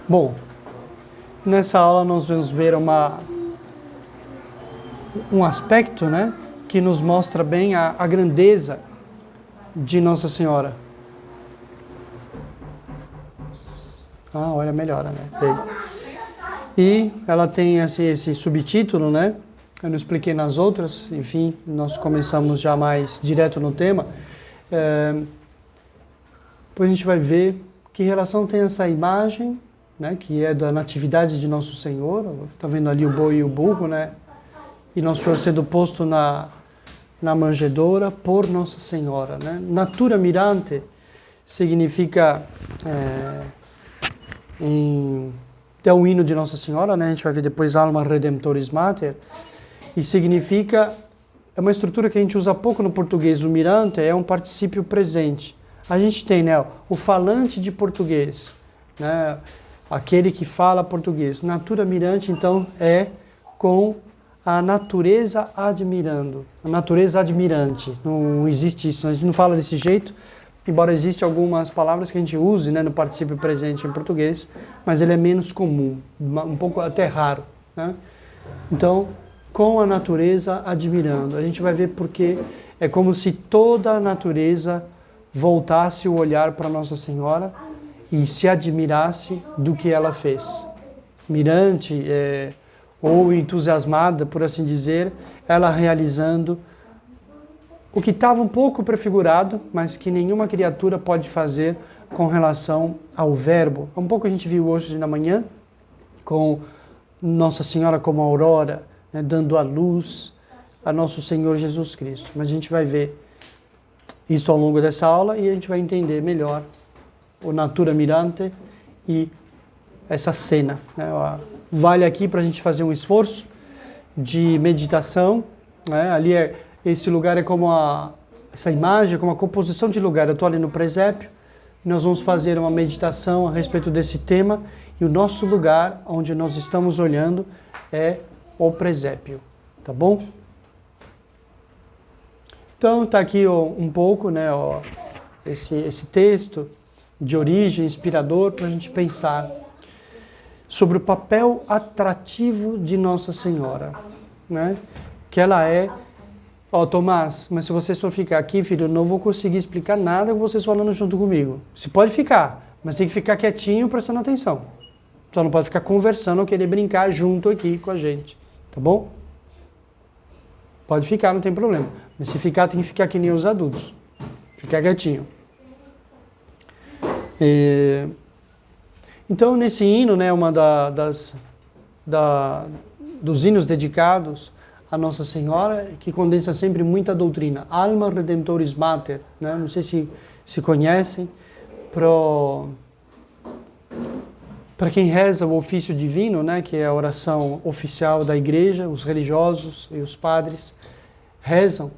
Bom, nessa aula nós vamos ver um aspecto, né, que nos mostra bem a grandeza de Nossa Senhora. Olha, melhora, né? Bem. E ela tem esse subtítulo, né? Eu não expliquei nas outras, enfim, nós começamos já mais direto no tema. Depois a gente vai ver que relação tem essa imagem, né, que é da natividade de Nosso Senhor. Está vendo ali o boi e o burro, né? E Nosso Senhor sendo posto na manjedoura por Nossa Senhora, né? Natura mirante significa é um hino de Nossa Senhora, né? A gente vai ver depois Alma Redemptoris Mater, e significa, é uma estrutura que a gente usa pouco no português. O mirante é um particípio presente. A gente tem, né, o falante de português, né? Aquele que fala português. Natura mirante, então, é com a natureza admirando, a natureza admirante. Não existe isso, a gente não fala desse jeito, embora existam algumas palavras que a gente use, né, no particípio presente em português, mas ele é menos comum, um pouco até raro, né? Então, com a natureza admirando, a gente vai ver porque é como se toda a natureza voltasse o olhar para Nossa Senhora e se admirasse do que ela fez. Mirante, ou entusiasmada, por assim dizer, ela realizando o que estava um pouco prefigurado, mas que nenhuma criatura pode fazer com relação ao verbo. Um pouco a gente viu hoje na manhã, com Nossa Senhora como aurora, né, dando a luz a Nosso Senhor Jesus Cristo. Mas a gente vai ver isso ao longo dessa aula e a gente vai entender melhor o Natura Mirante e essa cena, né? Vale aqui para a gente fazer um esforço de meditação, né? Ali esse lugar é como essa imagem, como a composição de lugar. Eu estou ali no presépio, nós vamos fazer uma meditação a respeito desse tema, e o nosso lugar, onde nós estamos olhando, é o presépio, tá bom? Então está aqui um pouco, né, esse texto de origem, inspirador, para a gente pensar sobre o papel atrativo de Nossa Senhora, né? Que ela é... Tomás, mas se vocês for ficar aqui, filho, eu não vou conseguir explicar nada com vocês falando junto comigo. Você pode ficar, mas tem que ficar quietinho, prestando atenção. Só não pode ficar conversando ou querer brincar junto aqui com a gente, tá bom? Pode ficar, não tem problema. Mas se ficar, tem que ficar que nem os adultos. Ficar quietinho. Então, nesse hino, né, uma dos hinos dedicados a Nossa Senhora, que condensa sempre muita doutrina. Alma Redemptoris Mater, né? Não sei se conhecem. Para quem reza o ofício divino, né, que é a oração oficial da igreja, os religiosos e os padres rezam,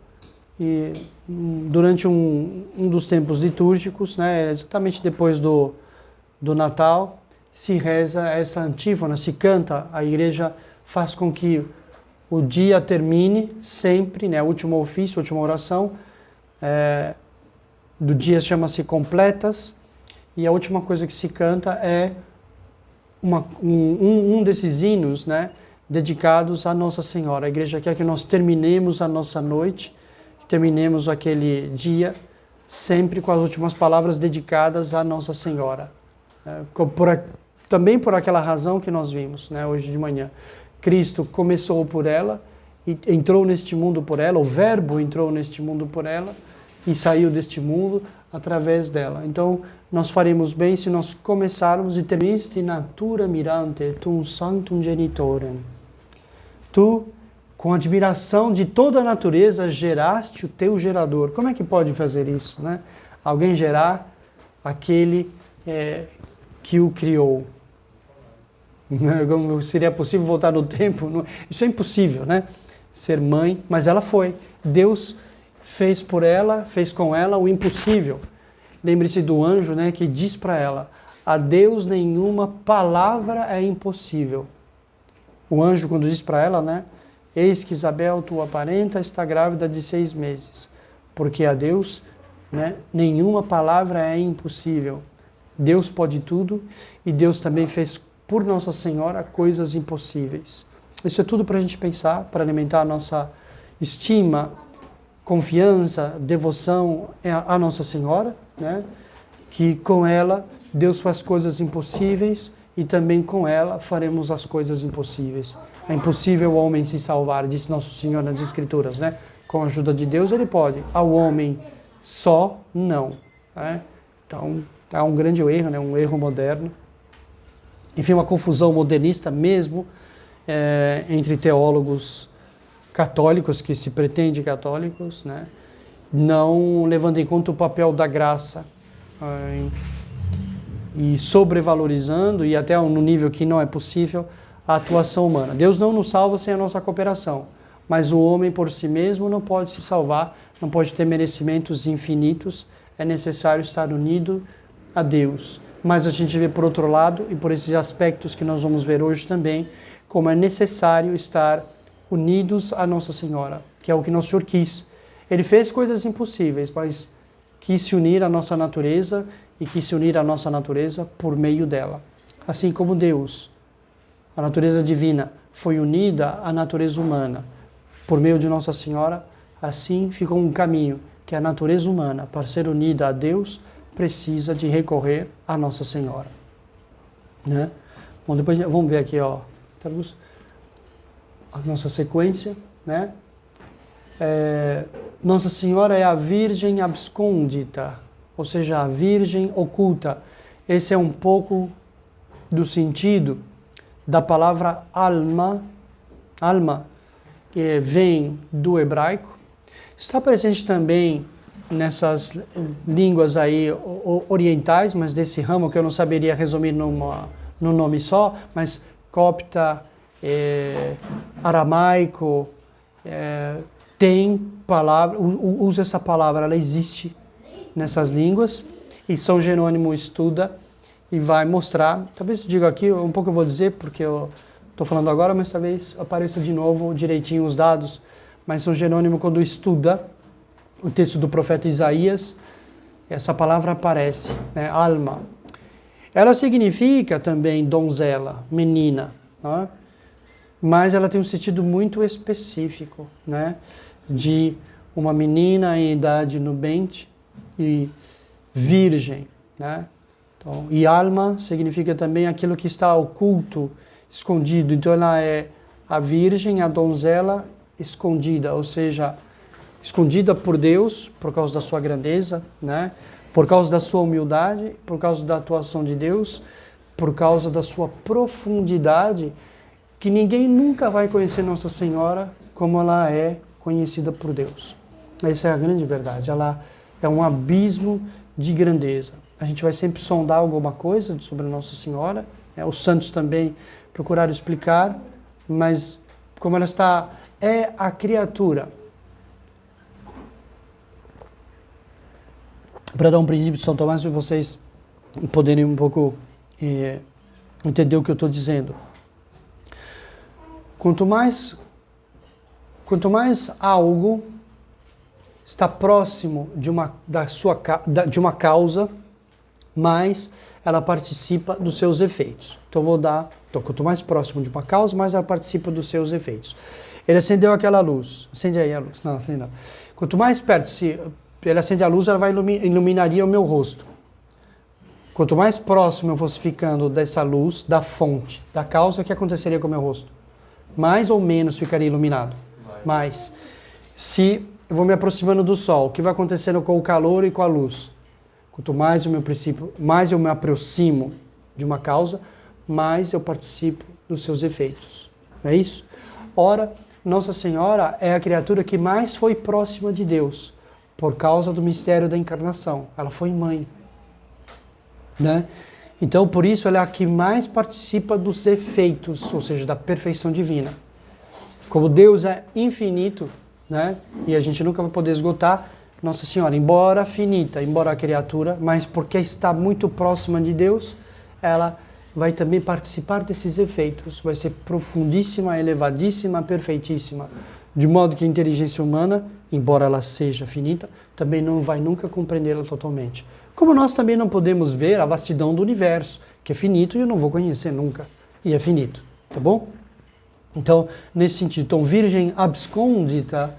e durante um dos tempos litúrgicos, né, exatamente depois do Natal, se reza essa antífona, se canta, a igreja faz com que o dia termine sempre, né, o último ofício, a última oração do dia chama-se Completas, e a última coisa que se canta é um desses hinos, né, dedicados a Nossa Senhora. A igreja quer que nós terminemos a nossa noite, terminemos aquele dia sempre com as últimas palavras dedicadas a Nossa Senhora. Também por aquela razão que nós vimos, né, hoje de manhã. Cristo começou por ela e entrou neste mundo por ela, o Verbo entrou neste mundo por ela e saiu deste mundo através dela. Então, nós faremos bem se nós começarmos e terministe natura mirante, tum sanctum genitorem. Tu, com admiração de toda a natureza, geraste o teu gerador. Como é que pode fazer isso, né? Alguém gerar aquele que o criou. Como seria possível voltar no tempo? Isso é impossível, né? Ser mãe, mas ela foi. Deus fez por ela, fez com ela o impossível. Lembre-se do anjo, né, que diz para ela: a Deus nenhuma palavra é impossível. O anjo, quando diz para ela, né, eis que Isabel, tua parenta, está grávida de 6 meses, porque a Deus, né, nenhuma palavra é impossível. Deus pode tudo e Deus também fez por Nossa Senhora coisas impossíveis. Isso é tudo para a gente pensar, para alimentar a nossa estima, confiança, devoção à Nossa Senhora, né? Que com ela Deus faz coisas impossíveis e também com ela faremos as coisas impossíveis. É impossível o homem se salvar, disse Nosso Senhor nas Escrituras, né? Com a ajuda de Deus ele pode, ao homem só não. Né? Então, é um grande erro, né? Um erro moderno. Enfim, uma confusão modernista mesmo entre teólogos católicos, que se pretende católicos, né? Não levando em conta o papel da graça e sobrevalorizando, e até no nível que não é possível, a atuação humana. Deus não nos salva sem a nossa cooperação, mas o homem por si mesmo não pode se salvar, não pode ter merecimentos infinitos, é necessário estar unido a Deus. Mas a gente vê por outro lado, e por esses aspectos que nós vamos ver hoje também, como é necessário estar unidos a Nossa Senhora, que é o que Nosso Senhor quis. Ele fez coisas impossíveis, mas quis se unir à nossa natureza e quis se unir à nossa natureza por meio dela. Assim como Deus, a natureza divina, foi unida à natureza humana por meio de Nossa Senhora, assim ficou um caminho que a natureza humana, para ser unida a Deus, precisa de recorrer a Nossa Senhora. Né? Bom, depois vamos ver aqui, ó, a nossa sequência, né? Nossa Senhora é a Virgem abscondita, ou seja, a Virgem oculta. Esse é um pouco do sentido da palavra alma, que vem do hebraico. Está presente também nessas línguas aí orientais, mas desse ramo que eu não saberia resumir num nome só, mas copta, aramaico, tem palavra, usa essa palavra, ela existe nessas línguas, e São Jerônimo estuda e vai mostrar, talvez diga aqui, um pouco eu vou dizer, porque eu estou falando agora, mas talvez apareça de novo direitinho os dados, mas São Jerônimo, quando estuda o texto do profeta Isaías, essa palavra aparece, né? Alma. Ela significa também donzela, menina, né? Mas ela tem um sentido muito específico, né? De uma menina em idade nubente e virgem, né? Então, e alma significa também aquilo que está oculto, escondido. Então ela é a virgem, a donzela escondida, ou seja, escondida por Deus por causa da sua grandeza, né? Por causa da sua humildade, por causa da atuação de Deus, por causa da sua profundidade, que ninguém nunca vai conhecer Nossa Senhora como ela é conhecida por Deus. Essa é a grande verdade. Ela é um abismo de grandeza. A gente vai sempre sondar alguma coisa sobre Nossa Senhora, né? Os santos também procuraram explicar, mas como ela está, é a criatura. Para dar um princípio de São Tomás, para vocês poderem um pouco entender o que eu estou dizendo. Quanto mais algo está próximo de uma causa, mais ela participa dos seus efeitos. Então quanto mais próximo de uma causa, mais ela participa dos seus efeitos. Ele acendeu aquela luz. Acende aí a luz. Não, acende não. Quanto mais perto ele acende a luz, ela vai iluminaria o meu rosto. Quanto mais próximo eu fosse ficando dessa luz, da fonte, da causa, o que aconteceria com o meu rosto? Mais ou menos ficaria iluminado? Mais. Se eu vou me aproximando do sol, o que vai acontecendo com o calor e com a luz? Quanto mais eu me aproximo de uma causa, mais eu participo dos seus efeitos. Não é isso? Ora, Nossa Senhora é a criatura que mais foi próxima de Deus, por causa do mistério da encarnação. Ela foi mãe. Né? Então, por isso, ela é a que mais participa dos efeitos, ou seja, da perfeição divina. Como Deus é infinito, né? E a gente nunca vai poder esgotar, Nossa Senhora, embora finita, embora a criatura, mas porque está muito próxima de Deus, ela vai também participar desses efeitos, vai ser profundíssima, elevadíssima, perfeitíssima, de modo que a inteligência humana, embora ela seja finita, também não vai nunca compreendê-la totalmente. Como nós também não podemos ver a vastidão do universo, que é finito e eu não vou conhecer nunca, e é finito, tá bom? Então, nesse sentido, então, virgem abscondita,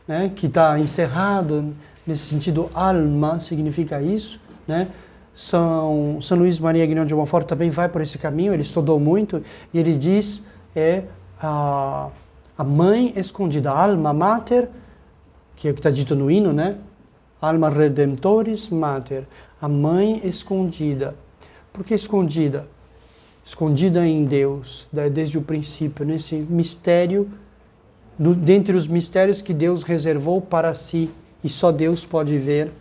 né, que está encerrado, nesse sentido, alma significa isso, né? São Luís Maria Guignol de Montfort também vai por esse caminho, ele estudou muito, e ele diz, a mãe escondida, alma mater, que é o que está dito no hino, né? Alma redemptoris mater, a mãe escondida. Por que escondida? Escondida em Deus, desde o princípio, nesse mistério, dentre os mistérios que Deus reservou para si, e só Deus pode ver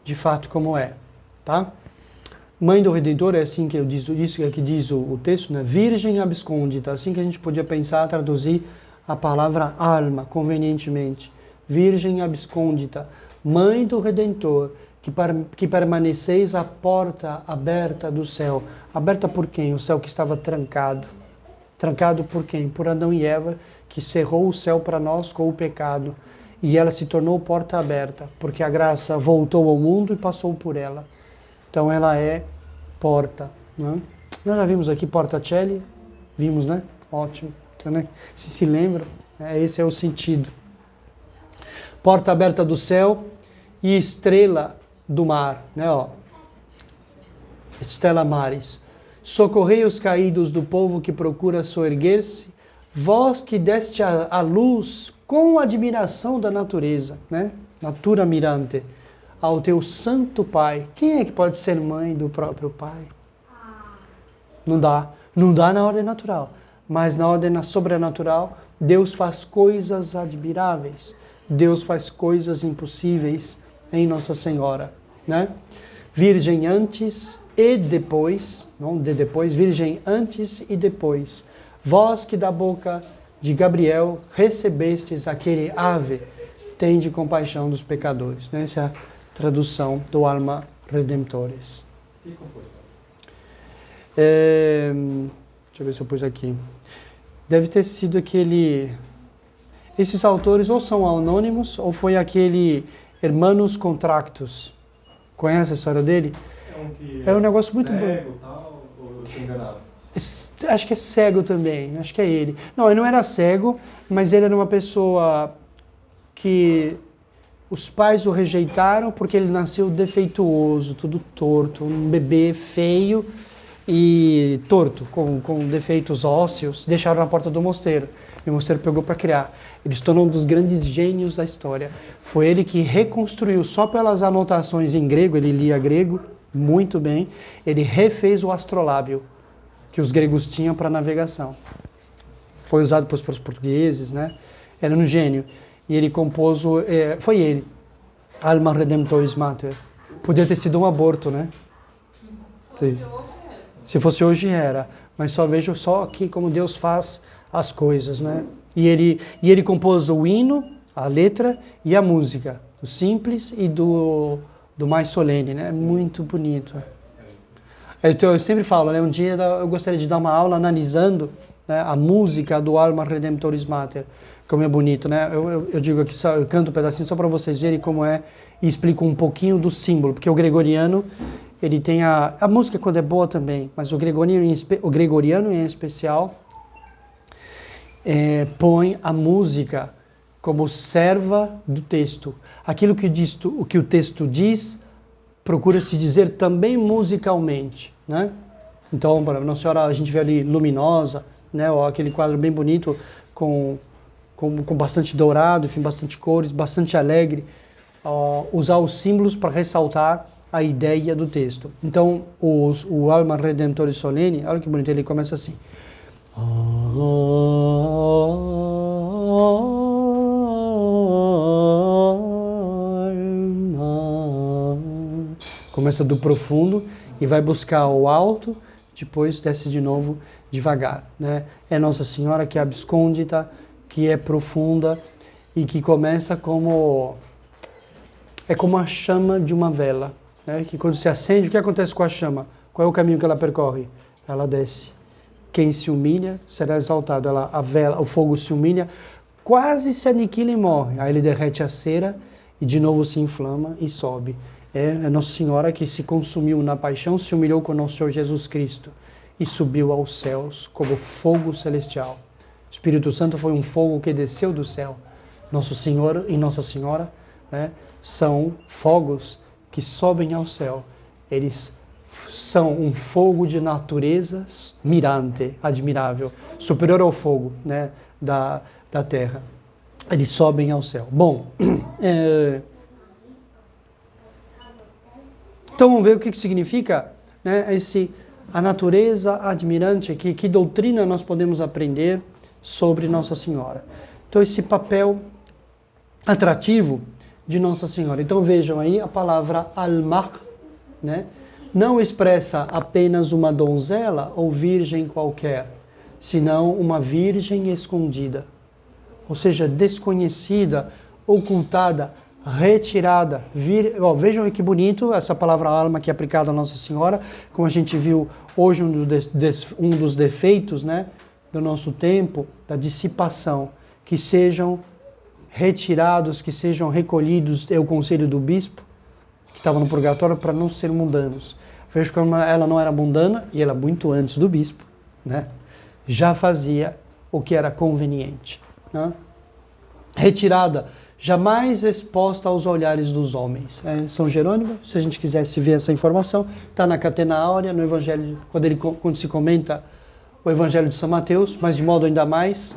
de fato como é, tá? Mãe do Redentor, é assim que eu diz, isso é que diz o texto, né? Virgem abscondita, assim que a gente podia pensar, traduzir a palavra alma, convenientemente. Virgem abscondita, Mãe do Redentor, que permaneceis à porta aberta do céu. Aberta por quem? O céu que estava trancado. Trancado por quem? Por Adão e Eva, que cerrou o céu para nós com o pecado. E ela se tornou porta aberta, porque a graça voltou ao mundo e passou por ela. Então ela é porta. Né? Nós já vimos aqui Porta Coeli, vimos, né? Ótimo. Então, né? Se lembram, esse é o sentido. Porta aberta do céu e estrela do mar, né? Ó. Stella Maris. Socorrei os caídos do povo que procura soerguer-se, vós que deste a luz com admiração da natureza, né? Natura mirante, ao teu santo Pai. Quem é que pode ser mãe do próprio Pai? Não dá. Não dá na ordem natural. Mas na ordem sobrenatural, Deus faz coisas admiráveis. Deus faz coisas impossíveis em Nossa Senhora, né? Virgem antes e depois, não de depois, virgem antes e depois. Vós que da boca de Gabriel recebestes aquele ave, tende compaixão dos pecadores. Né? Essa é a tradução do Alma Redemptoris. Deixa eu ver se eu pus aqui. Deve ter sido aquele... Esses autores ou são anônimos ou foi aquele Hermanos Contractus. Conhece a história dele? É um negócio muito bom. Tal, ou eu tô enganado? Acho que é cego também, acho que é ele. Não, ele não era cego, mas ele era uma pessoa que os pais o rejeitaram porque ele nasceu defeituoso, tudo torto, um bebê feio e torto, com defeitos ósseos, deixaram na porta do mosteiro. E o mosteiro pegou para criar. Ele se tornou um dos grandes gênios da história. Foi ele que reconstruiu, só pelas anotações em grego, ele lia grego muito bem, ele refez o astrolábio que os gregos tinham para navegação. Foi usado depois pelos portugueses, né? Era um gênio. E ele compôs, foi ele, Alma Redemptoris Mater. Podia ter sido um aborto, né? Se fosse hoje era. Mas só vejo só aqui como Deus faz as coisas, né? E ele compôs o hino, a letra e a música. Do simples e do mais solene, né? Muito bonito. Então, eu sempre falo, né? Um dia eu gostaria de dar uma aula analisando, né, a música do Alma Redemptoris Mater, como é bonito, né? Eu digo aqui, eu canto um pedacinho só para vocês verem como é e explico um pouquinho do símbolo, porque o gregoriano, ele tem a música quando é boa também, mas o gregoriano em especial põe a música como serva do texto. Aquilo que o texto diz, procura-se dizer também musicalmente, né? Então, Nossa Senhora, a gente vê ali luminosa, né? Ou aquele quadro bem bonito com bastante dourado, enfim, bastante cores, bastante alegre. Usar os símbolos para ressaltar a ideia do texto. Então, o Alma Redemptoris Solene, olha que bonito, ele começa assim. Começa do profundo e vai buscar o alto, depois desce de novo devagar, né? É Nossa Senhora que é abscôndita, que é profunda e que começa como a chama de uma vela, né? Que quando se acende, o que acontece com a chama? Qual é o caminho que ela percorre? ela desce. Quem se humilha será exaltado. O fogo se humilha, quase se aniquila e morre. Aí ele derrete a cera e de novo se inflama e sobe. É Nossa Senhora que se consumiu na paixão, se humilhou com nosso Senhor Jesus Cristo e subiu aos céus como fogo celestial. O Espírito Santo foi um fogo que desceu do céu. Nosso Senhor e Nossa Senhora, né, são fogos que sobem ao céu. Eles são um fogo de natureza mirante, admirável, superior ao fogo, né, da terra. Eles sobem ao céu. Bom, então vamos ver o que significa, né, a natureza admirante, que doutrina nós podemos aprender sobre Nossa Senhora. Então esse papel atrativo de Nossa Senhora. Então vejam aí a palavra almah, né, não expressa apenas uma donzela ou virgem qualquer, senão uma virgem escondida, ou seja, desconhecida, ocultada, retirada. Vejam que bonito essa palavra alma que é aplicada a Nossa Senhora, como a gente viu hoje um dos defeitos, né, do nosso tempo, da dissipação, que sejam retirados, que sejam recolhidos, é o conselho do bispo, que estava no purgatório, para não ser mundanos. Veja como ela não era mundana, e ela muito antes do bispo, né, já fazia o que era conveniente, né? Retirada, jamais exposta aos olhares dos homens. São Jerônimo, se a gente quisesse ver essa informação, está na Catena Áurea, no Evangelho, quando se comenta o Evangelho de São Mateus, mas de modo ainda mais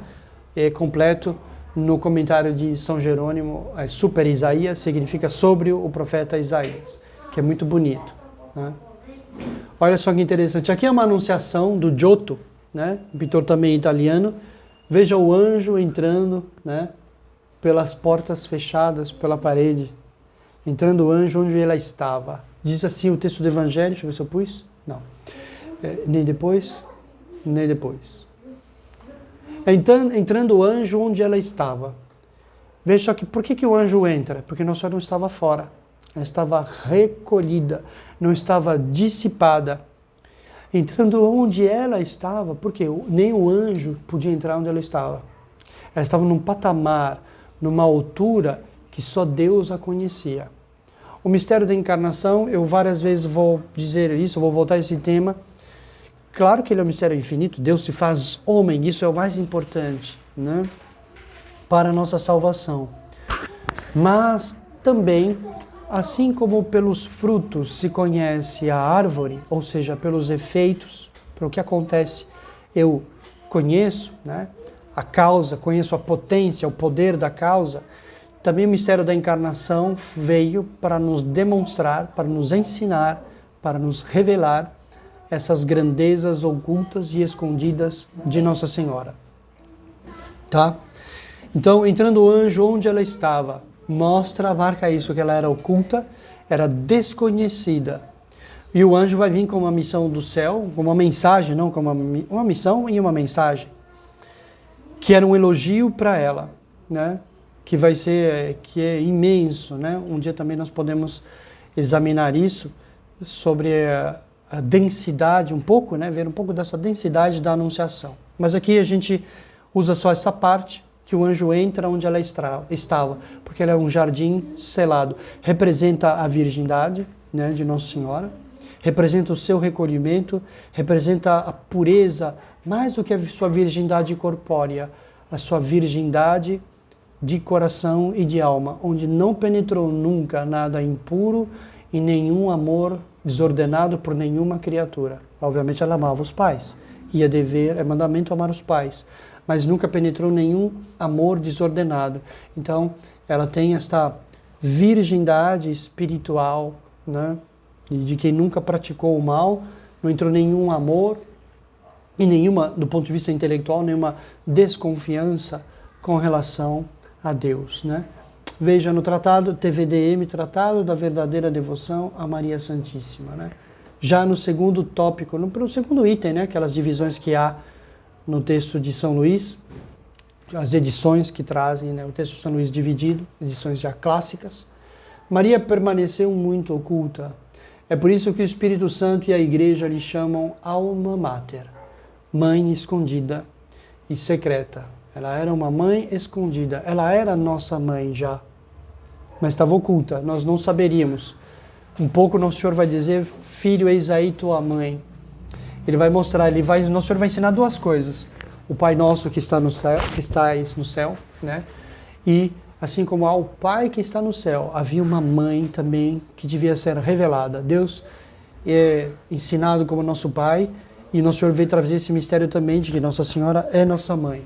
completo, no comentário de São Jerônimo, Super Isaías, significa sobre o profeta Isaías, que é muito bonito, né? Olha só que interessante, aqui é uma anunciação do Giotto, né, um pintor também italiano. Veja o anjo entrando, né, pelas portas fechadas, pela parede, entrando o anjo onde ela estava. Diz assim o texto do Evangelho, deixa eu ver se eu pus, não, nem depois, nem depois. Entrando o anjo onde ela estava. Veja só que, por que o anjo entra? Porque Nossa Senhora não estava fora, ela estava recolhida, não estava dissipada. Entrando onde ela estava, porque nem o anjo podia entrar onde ela estava. Ela estava num patamar, numa altura que só Deus a conhecia. O mistério da encarnação, eu várias vezes vou dizer isso, vou voltar a esse tema. Claro que ele é um mistério infinito, Deus se faz homem, isso é o mais importante, né, para a nossa salvação. Mas também, assim como pelos frutos se conhece a árvore, ou seja, pelos efeitos, pelo que acontece, eu conheço, né, a causa, conheço a potência, o poder da causa, também o mistério da encarnação veio para nos demonstrar, para nos ensinar, para nos revelar essas grandezas ocultas e escondidas de Nossa Senhora. Tá? Então, entrando o anjo onde ela estava, marca isso, que ela era oculta, era desconhecida. E o anjo vai vir com uma missão do céu, com uma mensagem, não com uma missão e uma mensagem, que era um elogio para ela, né? Que é imenso, né? Um dia também nós podemos examinar isso, sobre a densidade, um pouco, né? Ver um pouco dessa densidade da anunciação. Mas aqui a gente usa só essa parte, que o anjo entra onde ela estava, porque ela é um jardim selado. Representa a virgindade, né, de Nossa Senhora, representa o seu recolhimento, representa a pureza, mais do que a sua virgindade corpórea, a sua virgindade de coração e de alma, onde não penetrou nunca nada impuro e nenhum amor desordenado por nenhuma criatura. Obviamente ela amava os pais, é mandamento amar os pais, mas nunca penetrou nenhum amor desordenado. Então ela tem esta virgindade espiritual, né, de quem nunca praticou o mal, não entrou nenhum amor e nenhuma, do ponto de vista intelectual, nenhuma desconfiança com relação a Deus, né? Veja no tratado, TVDM, Tratado da Verdadeira Devoção a Maria Santíssima, né? Já no segundo tópico, no segundo item, né? Aquelas divisões que há no texto de São Luís, as edições que trazem, né? O texto de São Luís dividido, edições já clássicas. Maria permaneceu muito oculta. É por isso que o Espírito Santo e a Igreja lhe chamam Alma Mater, mãe escondida e secreta. Ela era uma mãe escondida, ela era nossa mãe já, mas estava oculta, nós não saberíamos. Um pouco Nosso Senhor vai dizer, filho, eis aí tua mãe. Ele vai mostrar, Nosso Senhor vai ensinar duas coisas. O Pai Nosso que está no céu, que estais no céu, né? E assim como há o Pai que está no céu, havia uma mãe também que devia ser revelada. Deus é ensinado como nosso Pai, e Nosso Senhor veio trazer esse mistério também de que Nossa Senhora é nossa mãe.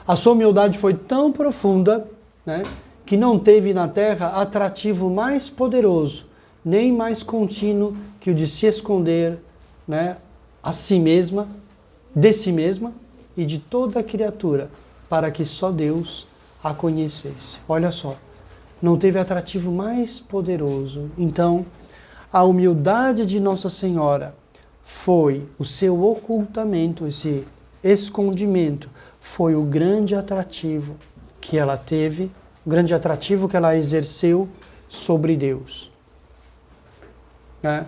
A sua humildade foi tão profunda, né, que não teve na terra atrativo mais poderoso, nem mais contínuo que o de se esconder, né, a si mesma, de si mesma e de toda a criatura, para que só Deus a conhecesse. Olha só, não teve atrativo mais poderoso. Então, a humildade de Nossa Senhora foi o seu ocultamento, esse escondimento, foi o grande atrativo que ela teve, o grande atrativo que ela exerceu sobre Deus. Né?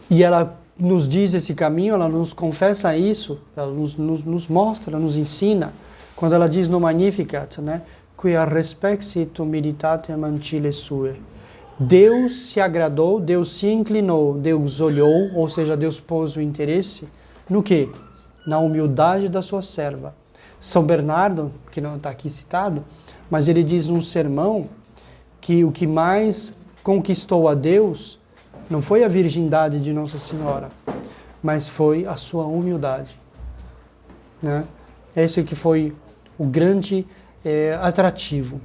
E ela nos diz esse caminho, ela nos confessa isso, ela nos mostra, nos ensina, quando ela diz no Magnificat, né? Quia respexit humilitatem ancille sue. Deus se agradou, Deus se inclinou, Deus olhou, ou seja, Deus pôs o interesse no quê? Na humildade da sua serva. São Bernardo, que não está aqui citado, mas ele diz num sermão que o que mais conquistou a Deus não foi a virgindade de Nossa Senhora, mas foi a sua humildade. Né? Esse que foi o grande atrativo.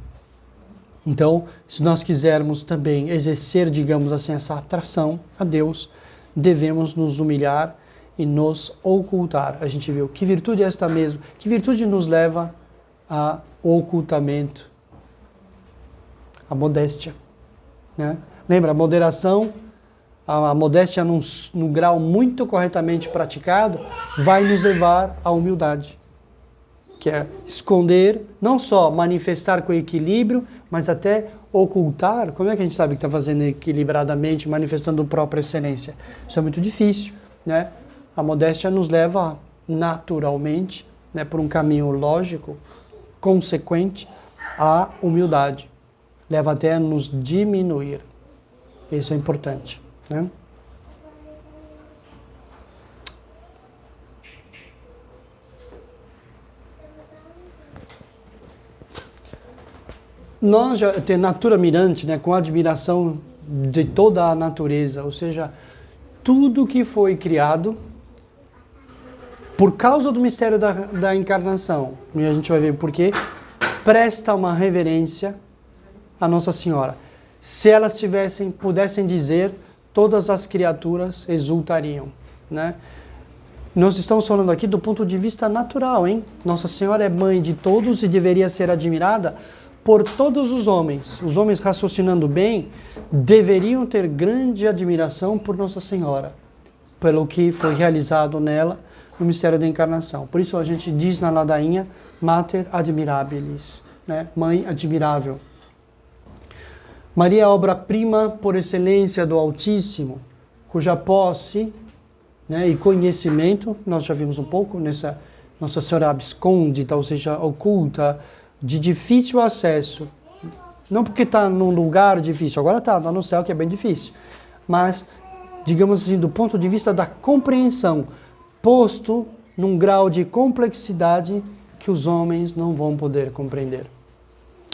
Então, se nós quisermos também exercer, digamos assim, essa atração a Deus, devemos nos humilhar e nos ocultar. A gente viu que virtude é esta mesmo? Que virtude nos leva ao ocultamento? A modéstia. Né? Lembra, a moderação, a modéstia num grau muito corretamente praticado, vai nos levar à humildade. Que é esconder, não só manifestar com equilíbrio, mas até ocultar. Como é que a gente sabe que está fazendo equilibradamente, manifestando a própria excelência? Isso é muito difícil, né? A modéstia nos leva naturalmente, né, por um caminho lógico, consequente, à humildade. Leva até a nos diminuir. Isso é importante, né? Nós já temos natura mirante, né, com admiração de toda a natureza, ou seja, tudo que foi criado por causa do mistério da encarnação, e a gente vai ver por quê, presta uma reverência a Nossa Senhora. Se elas pudessem dizer, todas as criaturas exultariam, né? Nós estamos falando aqui do ponto de vista natural, hein? Nossa Senhora é mãe de todos e deveria ser admirada por todos os homens. Os homens, raciocinando bem, deveriam ter grande admiração por Nossa Senhora, pelo que foi realizado nela no mistério da encarnação. Por isso a gente diz na ladainha, Mater admirabilis, né? Mãe admirável. Maria é a obra-prima por excelência do Altíssimo, cuja posse, né, e conhecimento, nós já vimos um pouco, nessa Nossa Senhora abscôndita, ou seja, oculta, de difícil acesso, não porque está num lugar difícil, agora está no céu que é bem difícil, mas, digamos assim, do ponto de vista da compreensão, posto num grau de complexidade que os homens não vão poder compreender,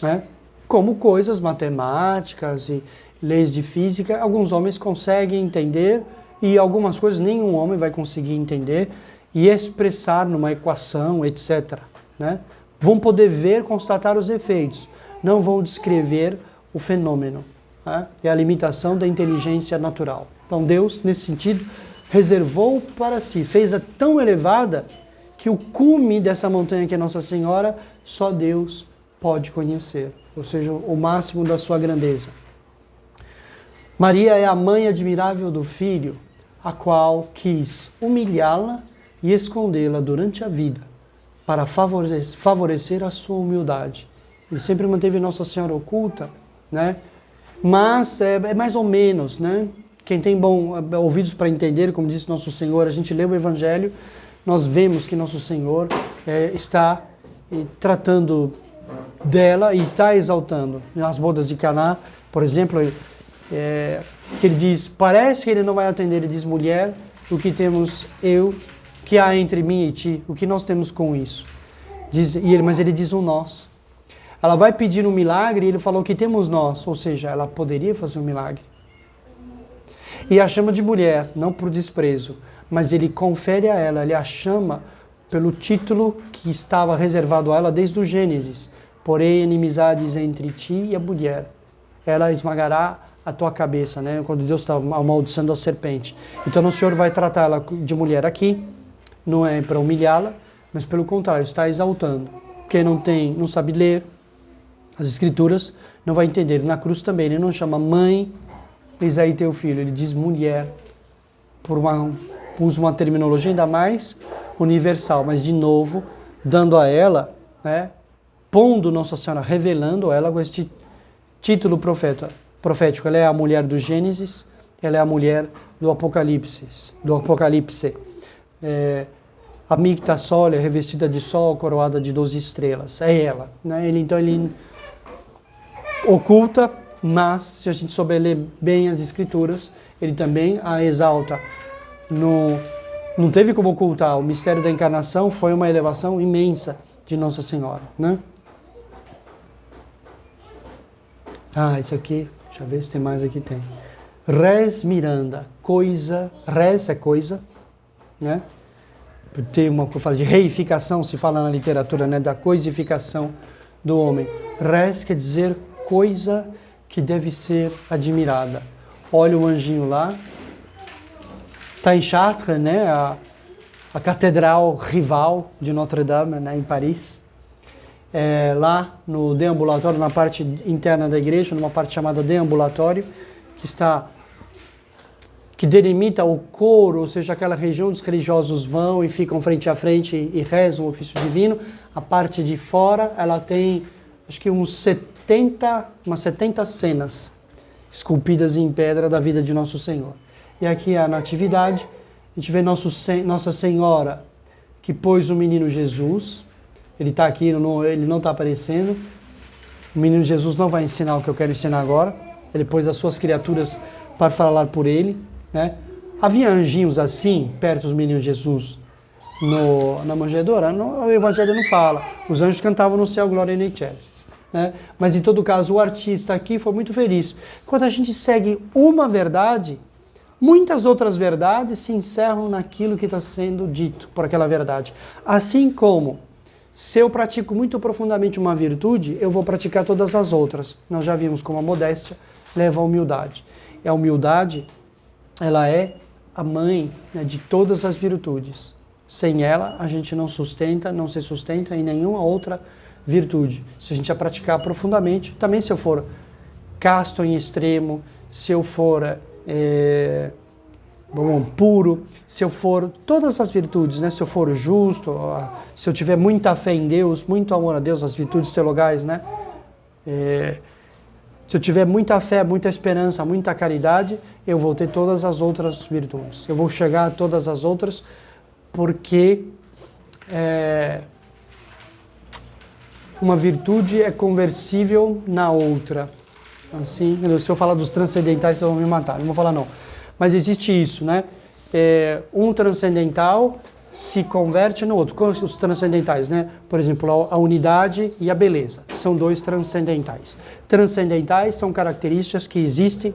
né? Como coisas matemáticas e leis de física, alguns homens conseguem entender e algumas coisas nenhum homem vai conseguir entender e expressar numa equação, etc., né? Vão poder ver, constatar os efeitos, não vão descrever o fenômeno. Né? É a limitação da inteligência natural. Então Deus, nesse sentido, reservou para si, fez-a tão elevada que o cume dessa montanha que é Nossa Senhora, só Deus pode conhecer, ou seja, o máximo da sua grandeza. Maria é a mãe admirável do Filho, a qual quis humilhá-la e escondê-la durante a vida, para favorecer a sua humildade. Ele sempre manteve Nossa Senhora oculta, né? Mas é mais ou menos, né? Quem tem ouvidos para entender, como disse nosso Senhor, a gente lê o Evangelho, nós vemos que nosso Senhor está tratando dela e está exaltando. Nas bodas de Caná, por exemplo, que ele diz, parece que ele não vai atender, ele diz, mulher, o que temos que há entre mim e ti, o que nós temos com isso? Mas ele diz nós. Ela vai pedir um milagre e ele falou que temos nós, ou seja, ela poderia fazer um milagre. E a chama de mulher, não por desprezo, mas ele confere a ela, ele a chama pelo título que estava reservado a ela desde o Gênesis. Porém, inimizades entre ti e a mulher. Ela esmagará a tua cabeça, né? Quando Deus está amaldiçoando a serpente. Então o Senhor vai tratar ela de mulher aqui, não é para humilhá-la, mas pelo contrário, está exaltando. Quem não sabe ler as Escrituras, não vai entender. Na cruz também, ele não chama mãe, eis aí teu filho, ele diz mulher, usa uma terminologia ainda mais universal, mas de novo, dando a ela, né, pondo Nossa Senhora, revelando a ela com este título profético. Ela é a mulher do Gênesis, ela é a mulher do Apocalipse. A micta sole, revestida de sol, coroada de 12 estrelas. É ela. Né? Ele oculta, mas se a gente souber ler bem as Escrituras, ele também a exalta. Não teve como ocultar. O mistério da encarnação foi uma elevação imensa de Nossa Senhora. Né? Isso aqui, deixa eu ver se tem mais aqui. Tem. Res miranda, coisa. Res é coisa, né? Tem uma que fala de reificação, se fala na literatura, né, da coisificação do homem. Res quer dizer coisa que deve ser admirada. Olha o anjinho lá. Está em Chartres, né, a catedral rival de Notre-Dame, né, em Paris. Lá no deambulatório, na parte interna da igreja, numa parte chamada deambulatório, que delimita o coro, ou seja, aquela região onde os religiosos vão e ficam frente a frente e rezam o ofício divino. A parte de fora, ela tem, acho que umas 70 cenas esculpidas em pedra da vida de Nosso Senhor. E aqui é a Natividade, a gente vê Nossa Senhora que pôs o menino Jesus, ele está aqui, ele não está aparecendo. O menino Jesus não vai ensinar o que eu quero ensinar agora, ele pôs as suas criaturas para falar por ele. Né? Havia anjinhos assim, perto do menino Jesus, na manjedoura? O Evangelho não fala. Os anjos cantavam no céu, glória in excelsis. Né? Mas, em todo caso, o artista aqui foi muito feliz. Quando a gente segue uma verdade, muitas outras verdades se encerram naquilo que está sendo dito por aquela verdade. Assim como, se eu pratico muito profundamente uma virtude, eu vou praticar todas as outras. Nós já vimos como a modéstia leva à humildade. E a humildade, ela é a mãe, né, de todas as virtudes. Sem ela, a gente não se sustenta em nenhuma outra virtude. Se a gente a praticar profundamente, também se eu for casto em extremo, se eu for puro, se eu for todas as virtudes, né, se eu for justo, se eu tiver muita fé em Deus, muito amor a Deus, as virtudes teologais, né? Se eu tiver muita fé, muita esperança, muita caridade, eu vou ter todas as outras virtudes. Eu vou chegar a todas as outras porque uma virtude é conversível na outra. Assim, se eu falar dos transcendentais, vocês vão me matar. Não vou falar não. Mas existe isso, né? Um transcendental se converte no outro. Os transcendentais, né? Por exemplo, a unidade e a beleza. São dois transcendentais. Transcendentais são características que existem,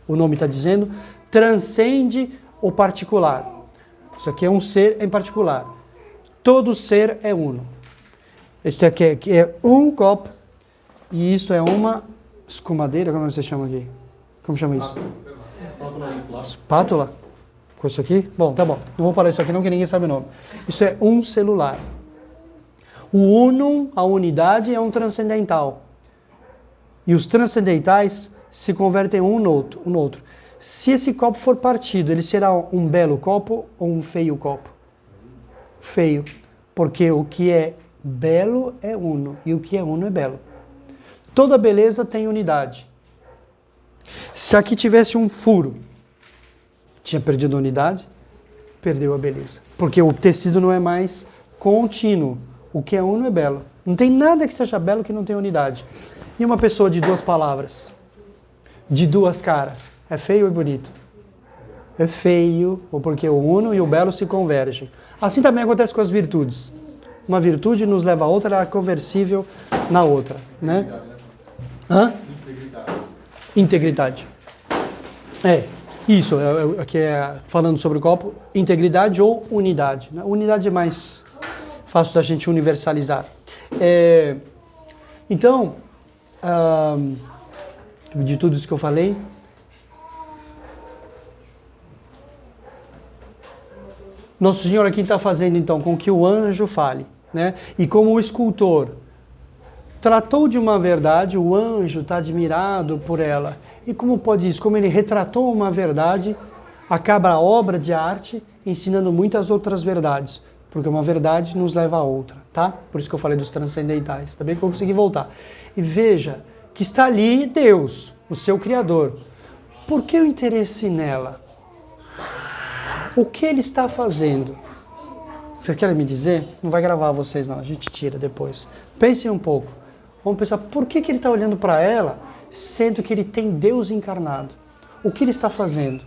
o nome está dizendo, transcende o particular. Isso aqui é um ser em particular. Todo ser é uno. Este aqui é um copo e isto é uma escumadeira, como você chama aqui? Como chama isso? Espátula? Com isso aqui? Bom, tá bom. Não vou falar isso aqui não, que ninguém sabe o nome. Isso é um celular. O unum, a unidade, é um transcendental. E os transcendentais se convertem um no outro. Se esse copo for partido, ele será um belo copo ou um feio copo? Feio. Porque o que é belo é uno, e o que é uno é belo. Toda beleza tem unidade. Se aqui tivesse um furo, tinha perdido a unidade, perdeu a beleza. Porque o tecido não é mais contínuo. O que é uno é belo. Não tem nada que seja belo que não tenha unidade. E uma pessoa de duas palavras, de duas caras, é feio ou é bonito? É feio, ou porque o uno e o belo se convergem. Assim também acontece com as virtudes. Uma virtude nos leva a outra, ela é conversível na outra, né? Hã? Integridade. Isso, aqui falando sobre o copo, integridade ou unidade. Unidade é mais fácil da gente universalizar. Então, de tudo isso que eu falei, Nosso Senhor aqui está fazendo então com que o anjo fale, né? E como o escultor tratou de uma verdade, o anjo está admirado por ela. E como pode isso? Como ele retratou uma verdade, acaba a obra de arte ensinando muitas outras verdades. Porque uma verdade nos leva a outra, tá? Por isso que eu falei dos transcendentais. Tá bem que eu consegui voltar. E veja que está ali Deus, o seu Criador. Por que o interesse nela? O que ele está fazendo? Vocês querem me dizer? Não vai gravar vocês não, a gente tira depois. Pensem um pouco. Vamos pensar, por que ele está olhando para ela, sendo que ele tem Deus encarnado? O que ele está fazendo?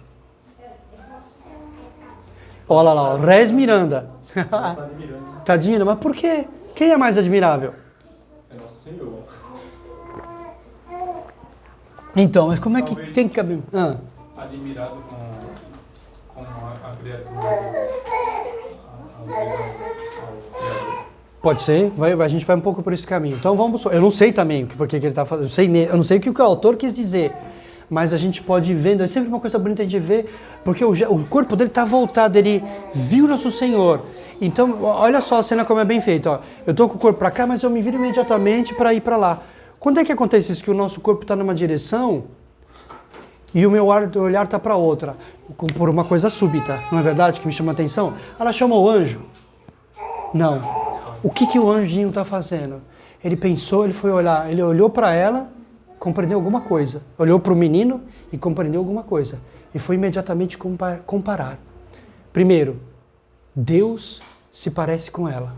Olha lá, Rez Miranda. Está admirando, mas por quê? Quem é mais admirável? É Nosso Senhor. Então, mas como é que tem que caber? Admirado com a criatura Pode ser, a gente vai um pouco por esse caminho. Então vamos, eu não sei também porque que ele está fazendo, eu não sei o que o autor quis dizer, mas a gente pode ir vendo, é sempre uma coisa bonita a gente ver, porque o corpo dele está voltado, ele viu Nosso Senhor. Então, olha só a cena como é bem feita. Ó. Eu estou com o corpo para cá, mas eu me viro imediatamente para ir para lá. Quando é que acontece isso? Que o nosso corpo está numa direção e o meu olhar está para outra, por uma coisa súbita, não é verdade? Que me chama a atenção. Ela chamou o anjo? Não. O que o anjinho está fazendo? Ele pensou, ele foi olhar, ele olhou para ela, compreendeu alguma coisa. Olhou para o menino e compreendeu alguma coisa. E foi imediatamente comparar. Primeiro, Deus se parece com ela.